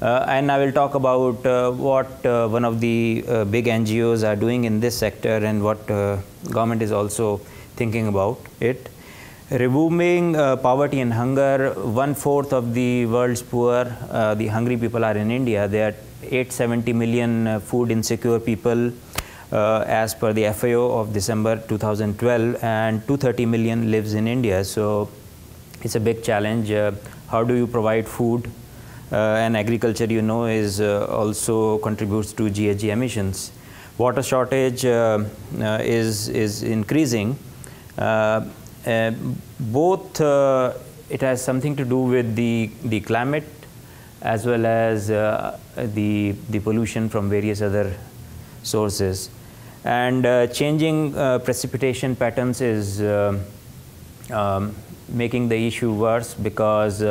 And I will talk about what one of the big NGOs are doing in this sector, and what government is also thinking about it. Removing poverty and hunger. 1/4 of the world's poor, the hungry people, are in India. There are 870 million food insecure people as per the FAO of December 2012, and 230 million lives in India. So it's a big challenge. How do you provide food? And agriculture, you know, is also contributes to GHG emissions. Water shortage is increasing. Both it has something to do with the climate, as well as the pollution from various other sources, and changing precipitation patterns is making the issue worse, because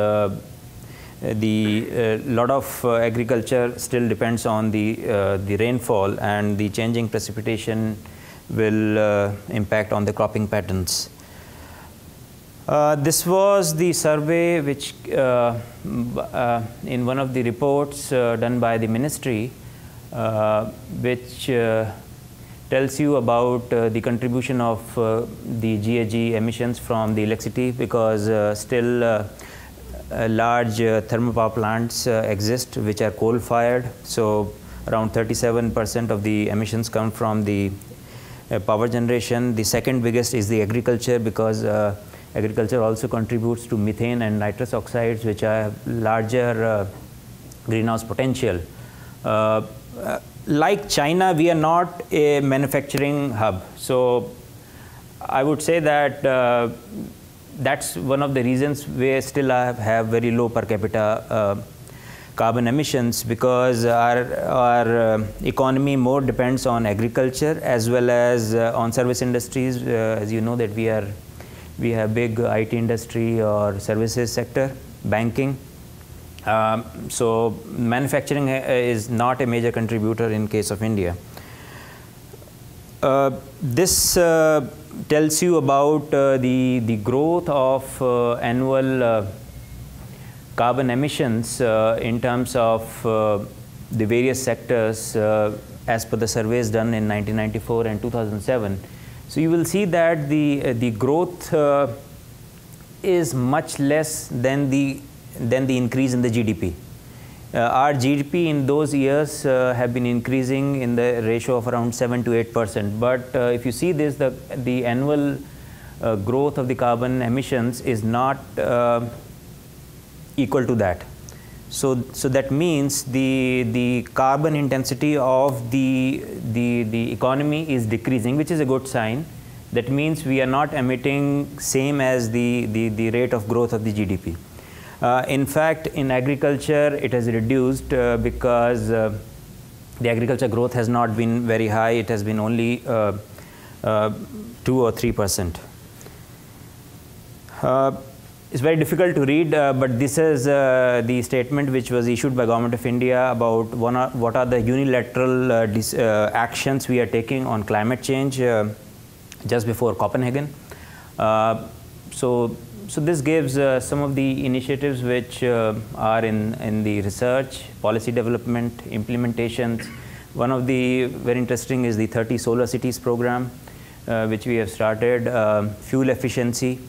the lot of agriculture still depends on the rainfall, and the changing precipitation will impact on the cropping patterns. This was the survey which in one of the reports done by the ministry, which tells you about the contribution of the GHG emissions from the electricity, because still large thermal power plants exist which are coal-fired. So around 37% of the emissions come from the power generation. The second biggest is the agriculture, because agriculture also contributes to methane and nitrous oxides, which have larger greenhouse potential. Like China, we are not a manufacturing hub. So I would say that that's one of the reasons we still have very low per capita carbon emissions, because our economy more depends on agriculture as well as on service industries. As you know that we have big IT industry or services sector, banking. So manufacturing is not a major contributor in case of India. This tells you about the growth of annual carbon emissions in terms of the various sectors as per the surveys done in 1994 and 2007. So you will see that the growth is much less than the increase in the GDP. Our GDP in those years have been increasing in the ratio of around 7 to 8%. But if you see this, the annual growth of the carbon emissions is not equal to that. So that means the carbon intensity of the economy is decreasing, which is a good sign. That means we are not emitting same as the rate of growth of the GDP. In fact, in agriculture, it has reduced because the agriculture growth has not been very high. It has been only 2 or 3%. It's very difficult to read, but this is the statement which was issued by Government of India about what are the unilateral actions we are taking on climate change just before Copenhagen. So this gives some of the initiatives which are in the research, policy development, implementations. One of the very interesting is the 30 Solar Cities program, which we have started, fuel efficiency,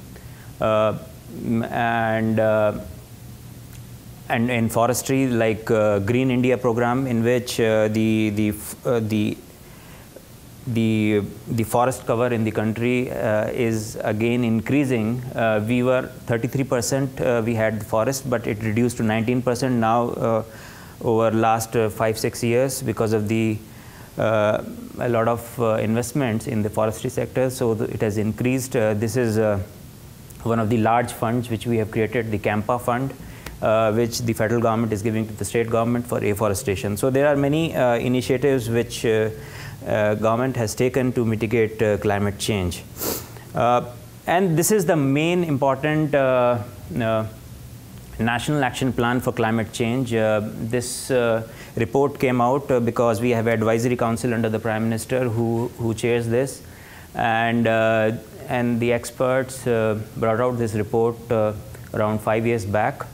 and in forestry, like Green India program, in which the forest cover in the country is again increasing. We were 33% we had forest, but it reduced to 19% now over last 5-6 years because of the a lot of investments in the forestry sector. So it has increased. This is one of the large funds which we have created, the CAMPA fund, which the federal government is giving to the state government for afforestation. So there are many initiatives which government has taken to mitigate climate change. And this is the main important national action plan for climate change. This report came out because we have advisory council under the Prime Minister who chairs this, and the experts brought out this report around 5 years back.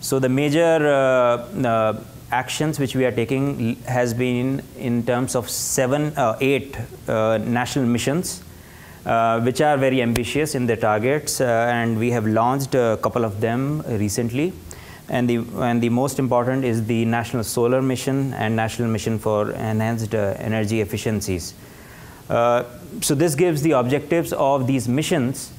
So the major actions which we are taking has been in terms of 8 national missions, which are very ambitious in their targets, and we have launched a couple of them recently. And the most important is the National Solar Mission and National Mission for Enhanced Energy Efficiencies. So this gives the objectives of these missions.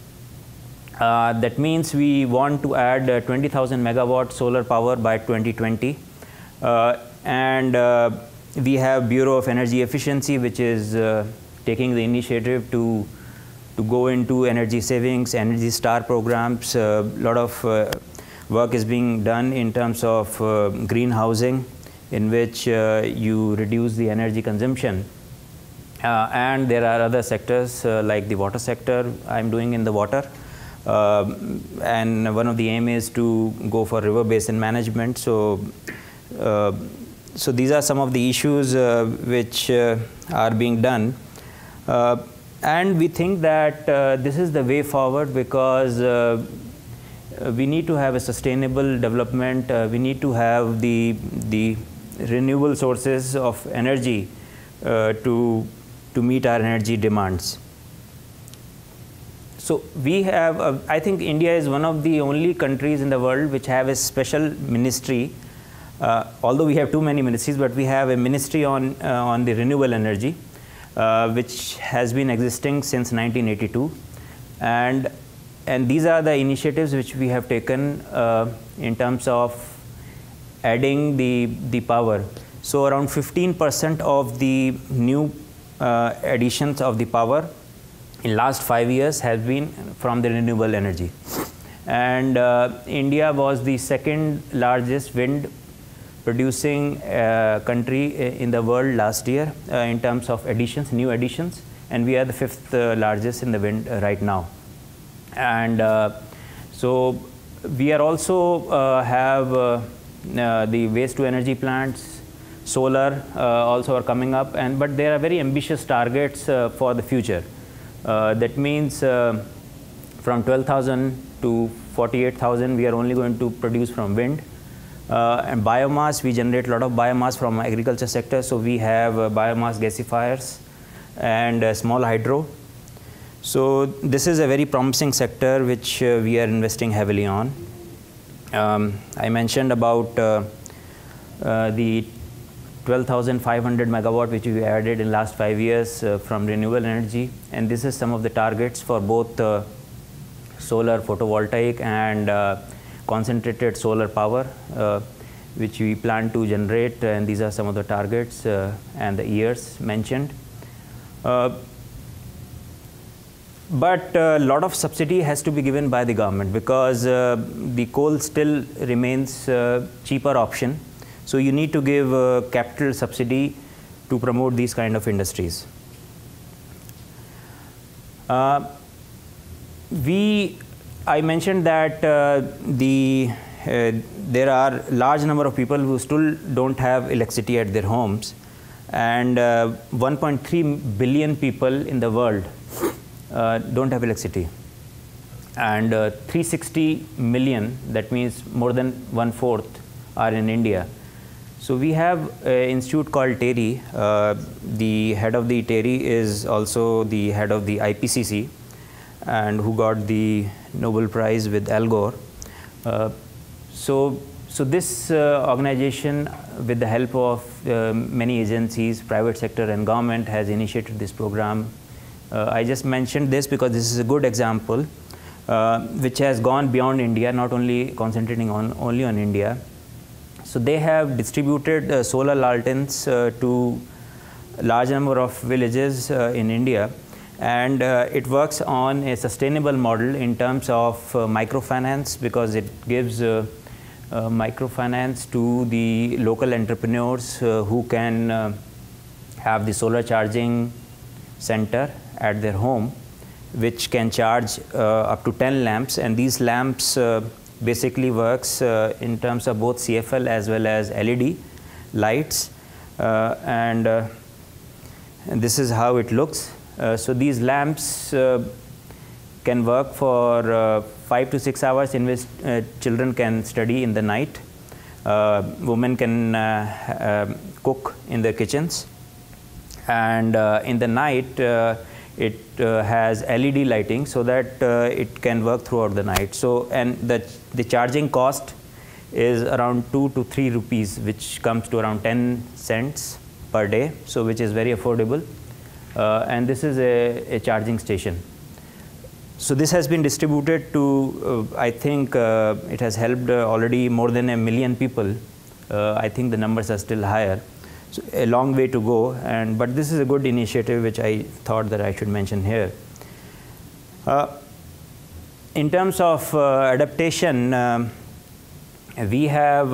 That means we want to add 20,000 megawatt solar power by 2020. And we have Bureau of Energy Efficiency, which is taking the initiative to go into energy savings, Energy Star programs. A lot of work is being done in terms of green housing, in which you reduce the energy consumption. And there are other sectors like the water sector. I'm doing in the water. And one of the aim is to go for river basin management. So these are some of the issues which are being done. And we think that this is the way forward, because we need to have a sustainable development. We need to have the renewable sources of energy to meet our energy demands. So we have, I think India is one of the only countries in the world which have a special ministry. Although we have too many ministries, but we have a ministry on the renewable energy, which has been existing since 1982. And these are the initiatives which we have taken in terms of adding the power. So around 15% of the new additions of the power in last 5 years has been from the renewable energy. And India was the second largest wind producing country in the world last year in terms of additions, new additions, and we are the 5th largest in the wind right now. And so we are also have the waste to energy plants, solar also are coming up, but there are very ambitious targets for the future. That means from 12,000 to 48,000 we are only going to produce from wind. And biomass, we generate a lot of biomass from agriculture sector, so we have biomass gasifiers and small hydro. So this is a very promising sector which we are investing heavily on. I mentioned about the 12,500 megawatt which we added in last 5 years from renewable energy, and this is some of the targets for both solar photovoltaic and concentrated solar power which we plan to generate, and these are some of the targets and the years mentioned. But a lot of subsidy has to be given by the government because the coal still remains cheaper option. So you need to give capital subsidy to promote these kind of industries. I mentioned that there are large number of people who still don't have electricity at their homes, and 1.3 billion people in the world don't have electricity, and 360 million, that means more than 1/4, are in India. So we have an institute called TERI. The head of the TERI is also the head of the IPCC, and who got the Nobel Prize with Al Gore. So this organization, with the help of many agencies, private sector and government, has initiated this program. I just mentioned this because this is a good example which has gone beyond India, not only concentrating only on India. So they have distributed solar lanterns to a large number of villages in India, and it works on a sustainable model in terms of microfinance, because it gives microfinance to the local entrepreneurs who can have the solar charging center at their home, which can charge up to 10 lamps, and these lamps basically works in terms of both CFL as well as LED lights, and this is how it looks. So these lamps can work for 5 to 6 hours, in which children can study in the night. Women can cook in their kitchens, and in the night it has LED lighting, so that it can work throughout the night. So, and the charging cost is around 2 to 3 rupees, which comes to around 10 cents per day, so which is very affordable. And this is a charging station. So this has been distributed to, I think it has helped already more than 1 million people. I think the numbers are still higher. So a long way to go, but this is a good initiative which I thought that I should mention here. In terms of adaptation, we have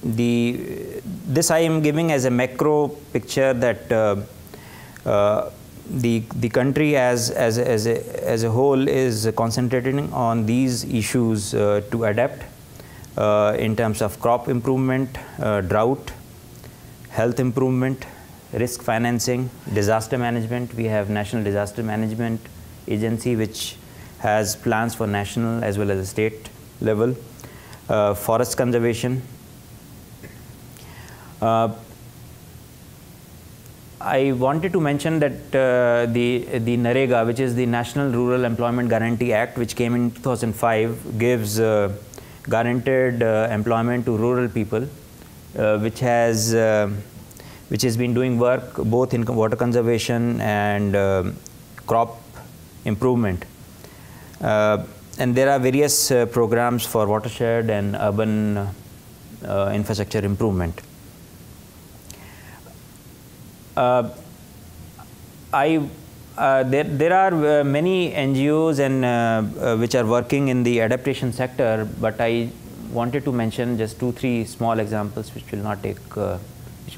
this I am giving as a macro picture, that the country as a whole is concentrating on these issues to adapt in terms of crop improvement, drought, health improvement, risk financing, disaster management. We have National Disaster Management Agency, which has plans for national as well as a state level, forest conservation. I wanted to mention that the NREGA, which is the National Rural Employment Guarantee Act, which came in 2005, gives guaranteed employment to rural people, which has been doing work both in water conservation and crop improvement. And there are various programs for watershed and urban infrastructure improvement. There are many NGOs and which are working in the adaptation sector, but I wanted to mention just 2-3 small examples which will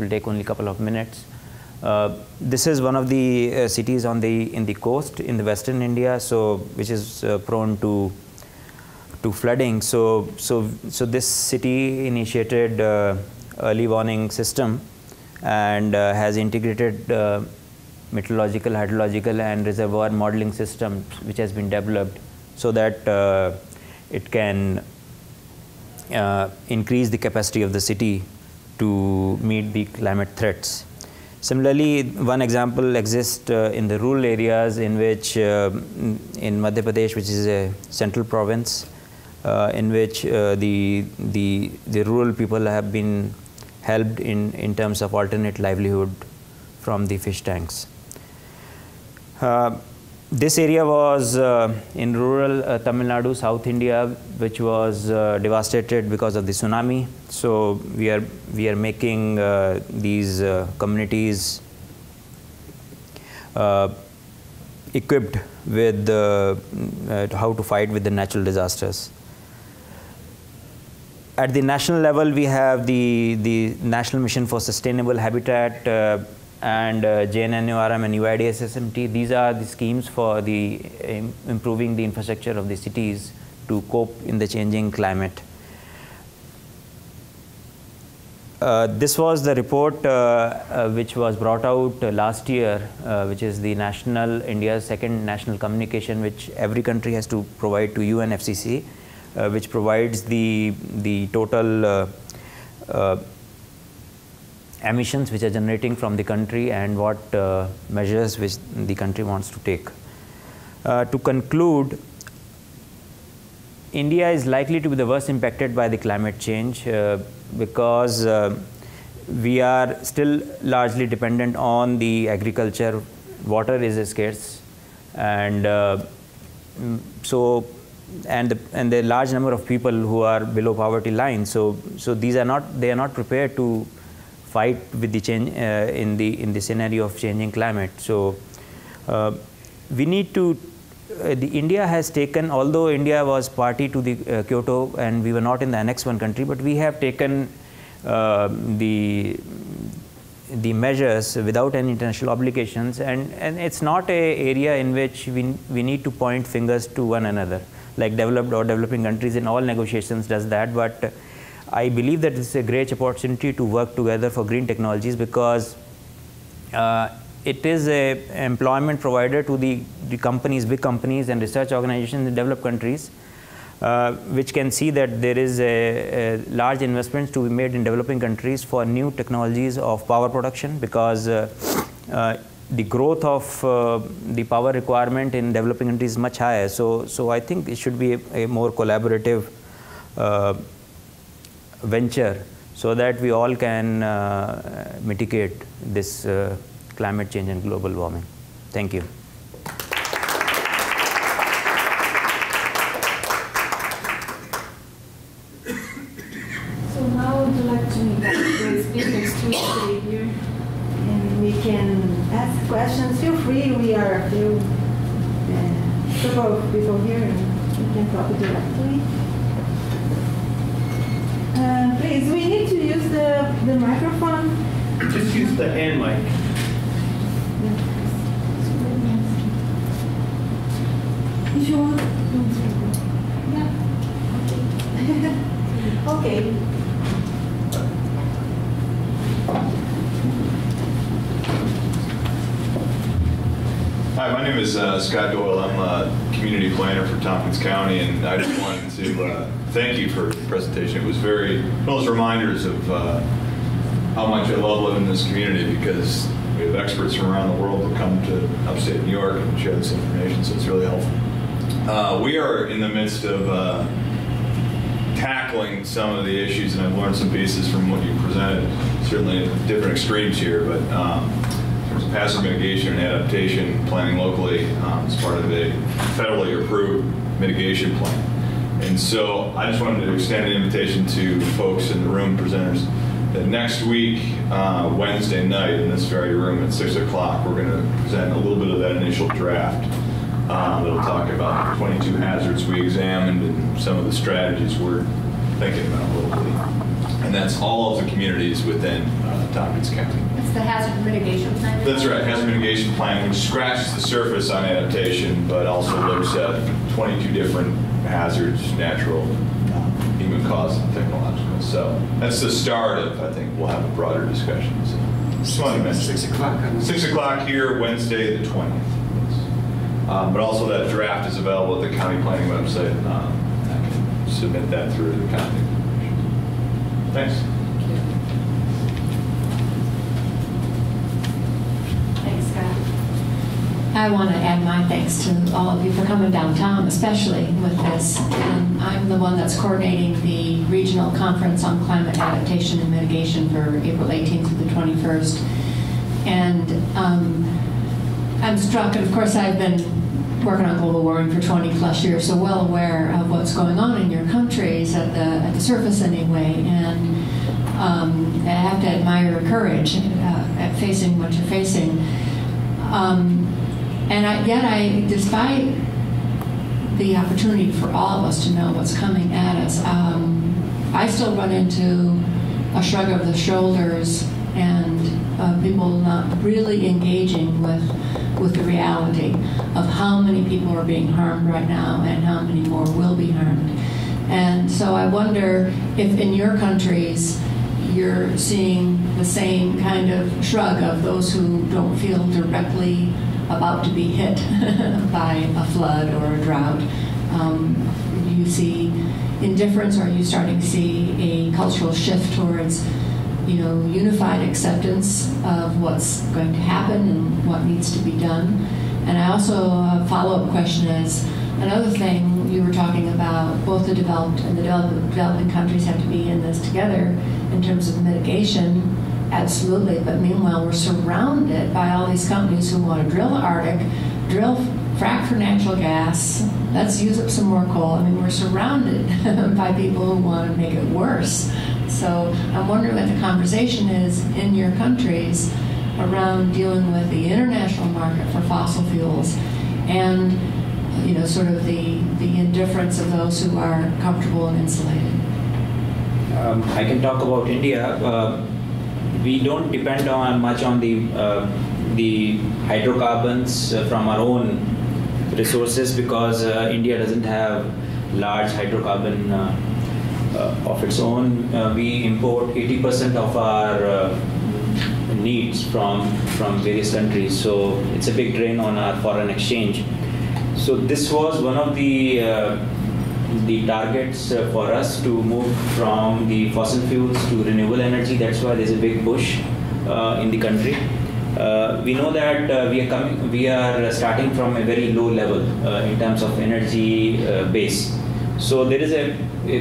take only a couple of minutes. This is one of the cities in the coast in the western India, which is prone to flooding. So this city initiated early warning system and has integrated meteorological, hydrological and reservoir modeling system which has been developed so that it can increase the capacity of the city to meet the climate threats. Similarly, one example exists in the rural areas in which in Madhya Pradesh, which is a central province, in which the rural people have been helped in terms of alternate livelihood from the fish tanks. This area was in rural Tamil Nadu, South India, which was devastated because of the tsunami. So we are making these communities equipped with how to fight with the natural disasters. At the national level, we have the National Mission for Sustainable Habitat and JNNURM and UIDSSMT. These are the schemes for the improving the infrastructure of the cities to cope in the changing climate. This was the report which was brought out last year, which is the India's second national communication, which every country has to provide to UNFCCC, which provides the total emissions which are generating from the country and what measures which the country wants to take. To conclude, India is likely to be the worst impacted by the climate change because we are still largely dependent on the agriculture. Water is scarce, and the large number of people who are below poverty line. So they are not prepared to fight with the change in the scenario of changing climate. So we need to. India has taken, although India was party to the Kyoto and we were not in the Annex 1 country, but we have taken the measures without any international obligations, and it's not an area in which we need to point fingers to one another, like developed or developing countries in all negotiations does that. But I believe that this is a great opportunity to work together for green technologies, because it is a employment provider to the companies, big companies and research organizations in developed countries, which can see that there is a large investments to be made in developing countries for new technologies of power production, because the growth of the power requirement in developing countries is much higher. So I think it should be a more collaborative venture, so that we all can mitigate this climate change and global warming. Thank you. So now I would like to invite the speakers to stay here, and we can ask questions. Feel free. We are a few couple of people here, and we can talk directly. Please, we need to use the microphone. Just use the hand mic. If you want. Yeah. Okay. Hi, my name is Scott Doyle. I'm a community planner for Tompkins County, and I just wanted to thank you for the presentation. It was one of those reminders of how much I love living in this community, because we have of experts from around the world that come to upstate New York and share this information, so it's really helpful. We are in the midst of tackling some of the issues, and I've learned some pieces from what you presented, certainly at different extremes here, but in terms of hazard mitigation and adaptation, planning locally as part of a federally approved mitigation plan. And so I just wanted to extend an invitation to folks in the room, presenters, that next week, Wednesday night, in this very room at 6 o'clock, we're going to present a little bit of that initial draft that'll talk about 22 hazards we examined and some of the strategies we're thinking about locally. And that's all of the communities within Tompkins County. It's the hazard mitigation plan? That's right, hazard mitigation plan, which scratches the surface on adaptation, but also looks at 22 different hazards, natural, human caused, and technological. So that's the start of, I think, we'll have a broader discussion. So just wanted to mention 6 o'clock. 6 o'clock here, Wednesday the 20th. But also that draft is available at the county planning website. I can submit that through the county. Thanks. Thanks, Scott. I want to add my thanks to all of you for coming downtown, especially with this. I'm the one that's coordinating the regional conference on climate adaptation and mitigation for April 18th to the 21st. And I'm struck, and of course I've been working on global warming for 20 plus years, so well aware of what's going on in your countries at the surface anyway. And I have to admire your courage at facing what you're facing. Yet, despite the opportunity for all of us to know what's coming at us, I still run into a shrug of the shoulders and people not really engaging with the reality of how many people are being harmed right now and how many more will be harmed. And so I wonder if in your countries you're seeing the same kind of shrug of those who don't feel directly about to be hit by a flood or a drought. Do you see indifference, or are you starting to see a cultural shift towards unified acceptance of what's going to happen and what needs to be done? And I also, a follow-up question is, another thing you were talking about, both the developed and the developing countries have to be in this together in terms of mitigation, absolutely, but meanwhile we're surrounded by all these companies who want to drill the Arctic, frack for natural gas, let's use up some more coal. I mean, we're surrounded by people who want to make it worse. So I'm wondering what the conversation is in your countries around dealing with the international market for fossil fuels and sort of the indifference of those who are comfortable and insulated. I can talk about India. We don't depend much on the hydrocarbons from our own resources because India doesn't have large hydrocarbon of its own. We import 80% of our needs from various countries, so it's a big drain on our foreign exchange. So this was one of the targets for us to move from the fossil fuels to renewable energy. That's why there's a big push in the country. We know that we are starting from a very low level in terms of energy base. So there is a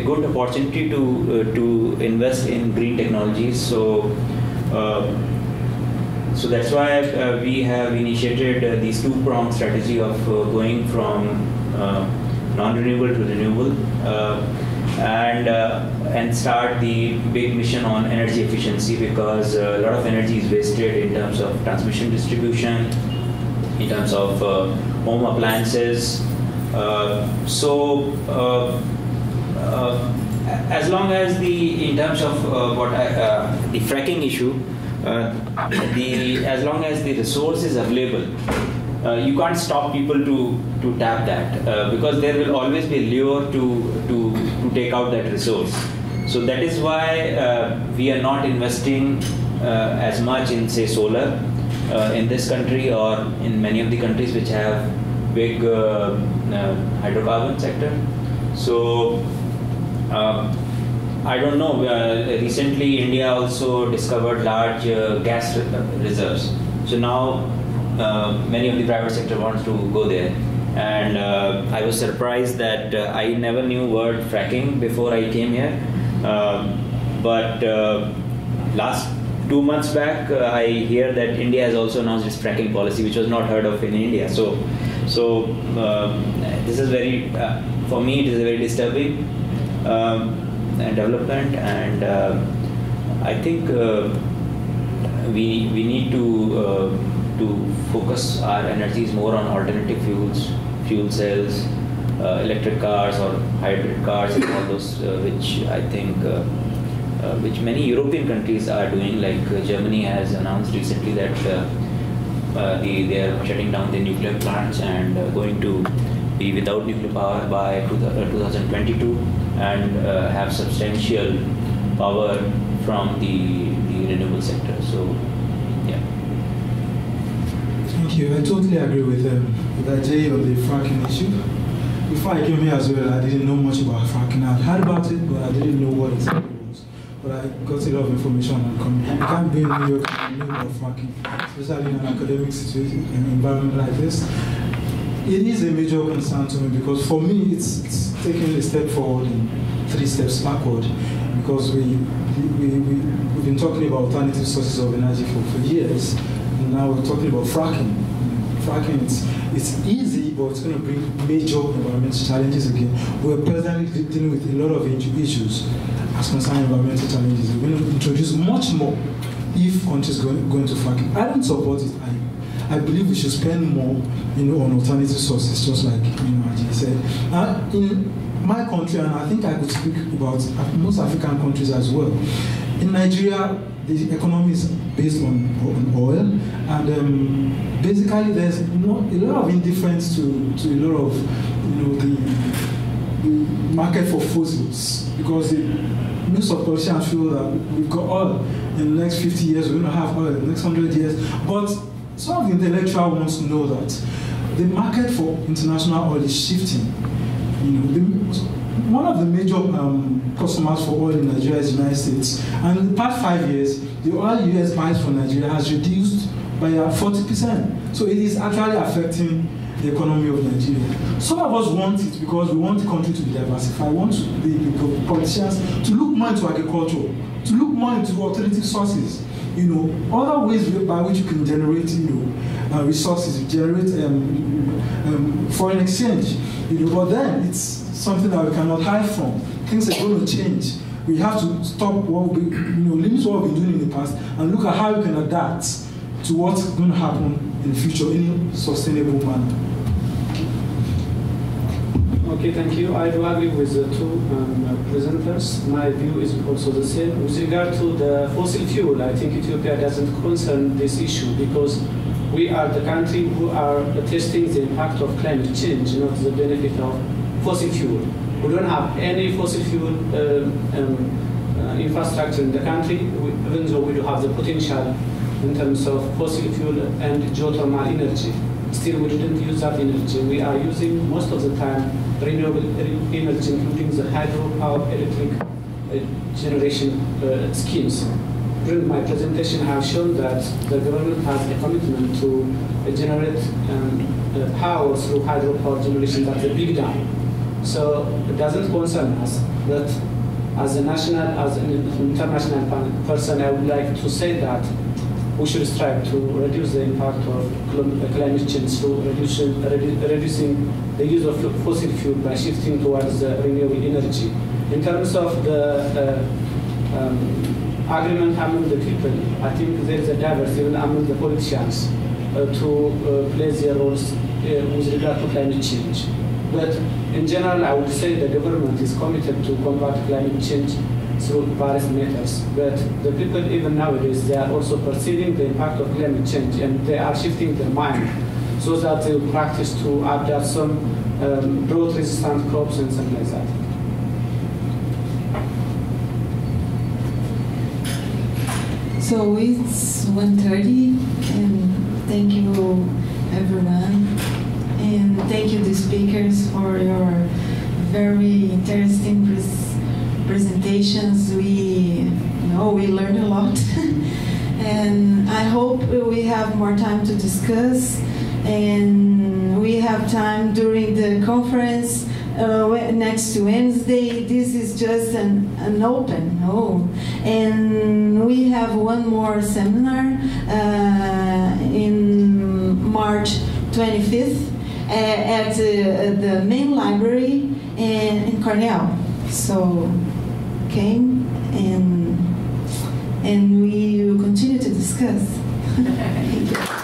good opportunity to invest in green technologies. So that's why we have initiated this two-pronged strategy of going from non-renewable to renewable and start the big mission on energy efficiency, because a lot of energy is wasted in terms of transmission distribution, in terms of home appliances. As long as in terms of the fracking issue, as long as the resource is available, you can't stop people to tap that because there will always be a lure to take out that resource. So that is why we are not investing as much in, say, solar in this country or in many of the countries which have big hydrocarbon sector. So I don't know. Recently, India also discovered large gas reserves. So now many of the private sector wants to go there. And I was surprised that I never knew word fracking before I came here. But last 2 months back, I hear that India has also announced its fracking policy, which was not heard of in India. So this is very, for me, it is a very disturbing development, and I think we need to focus our energies more on alternative fuels, fuel cells, electric cars or hybrid cars, and all those, which I think. Which many European countries are doing, like Germany has announced recently that they are shutting down their nuclear plants and going to be without nuclear power by 2022 and have substantial power from the renewable sector. So, yeah. Thank you. I totally agree with Ajay on the fracking issue. Before I came here as well, I didn't know much about fracking. I'd heard about it, but I didn't know what exactly it was. But I got a lot of information on coming. You can't be in New York and know about fracking, especially in an academic situation, an environment like this. It is a major concern to me because for me, it's taking a step forward and 3 steps backward, because we've been talking about alternative sources of energy for years, and now we're talking about fracking. Fracking, it's easy, but it's going to bring major environmental challenges again. We're presently dealing with a lot of issues as concerning environmental challenges. We're going to introduce much more if countries go into fracking. I don't support it. I believe we should spend more, on alternative sources, just like Ajay said. In my country, and I think I could speak about most African countries as well. In Nigeria, the economy is based on oil, and basically there's not a lot of indifference to a lot of the market for fossils, because most of politicians feel that we've got oil. In the next 50 years, we're going to have oil. In the next 100 years, but some of the intellectual wants to know that the market for international oil is shifting. One of the major customers for oil in Nigeria is the United States. And in the past 5 years, the oil US buys from Nigeria has reduced by 40%. So it is actually affecting the economy of Nigeria. Some of us want it because we want the country to be diversified. We want the politicians to look more into agriculture, to look more into alternative sources. Other ways by which you can generate, resources, generate foreign exchange. But then it's something that we cannot hide from. Things are going to change. We have to stop limit what we've been doing in the past and look at how we can adapt to what's going to happen in the future in a sustainable manner. Okay, thank you. I do agree with the 2 presenters. My view is also the same. With regard to the fossil fuel, I think Ethiopia doesn't concern this issue because we are the country who are testing the impact of climate change, not the benefit of fossil fuel. We don't have any fossil fuel infrastructure in the country, even though we do have the potential in terms of fossil fuel and geothermal energy. Still, we didn't use that energy. We are using most of the time renewable energy, including the hydropower electric generation schemes. During my presentation, I have shown that the government has a commitment to generate power through hydropower generation. That's a big dam. So it doesn't concern us. But as an international person, I would like to say that we should strive to reduce the impact of climate change through reducing the use of fossil fuel by shifting towards renewable energy. In terms of the agreement among the people, I think there is a diversity even among the politicians to play their roles with regard to climate change. But in general, I would say the government is committed to combat climate change through various methods. But the people, even nowadays, they are also perceiving the impact of climate change, and they are shifting their mind so that they will practice to adapt some drought-resistant crops and something like that. So it's 1:30, and thank you everyone, and thank you the speakers for your very interesting presentations. We learned a lot. And I hope we have more time to discuss, and we have time during the conference next Wednesday. This is just an open. And we have one more seminar in March 25th at the main library in Cornell. So came and we will continue to discuss. Thank you.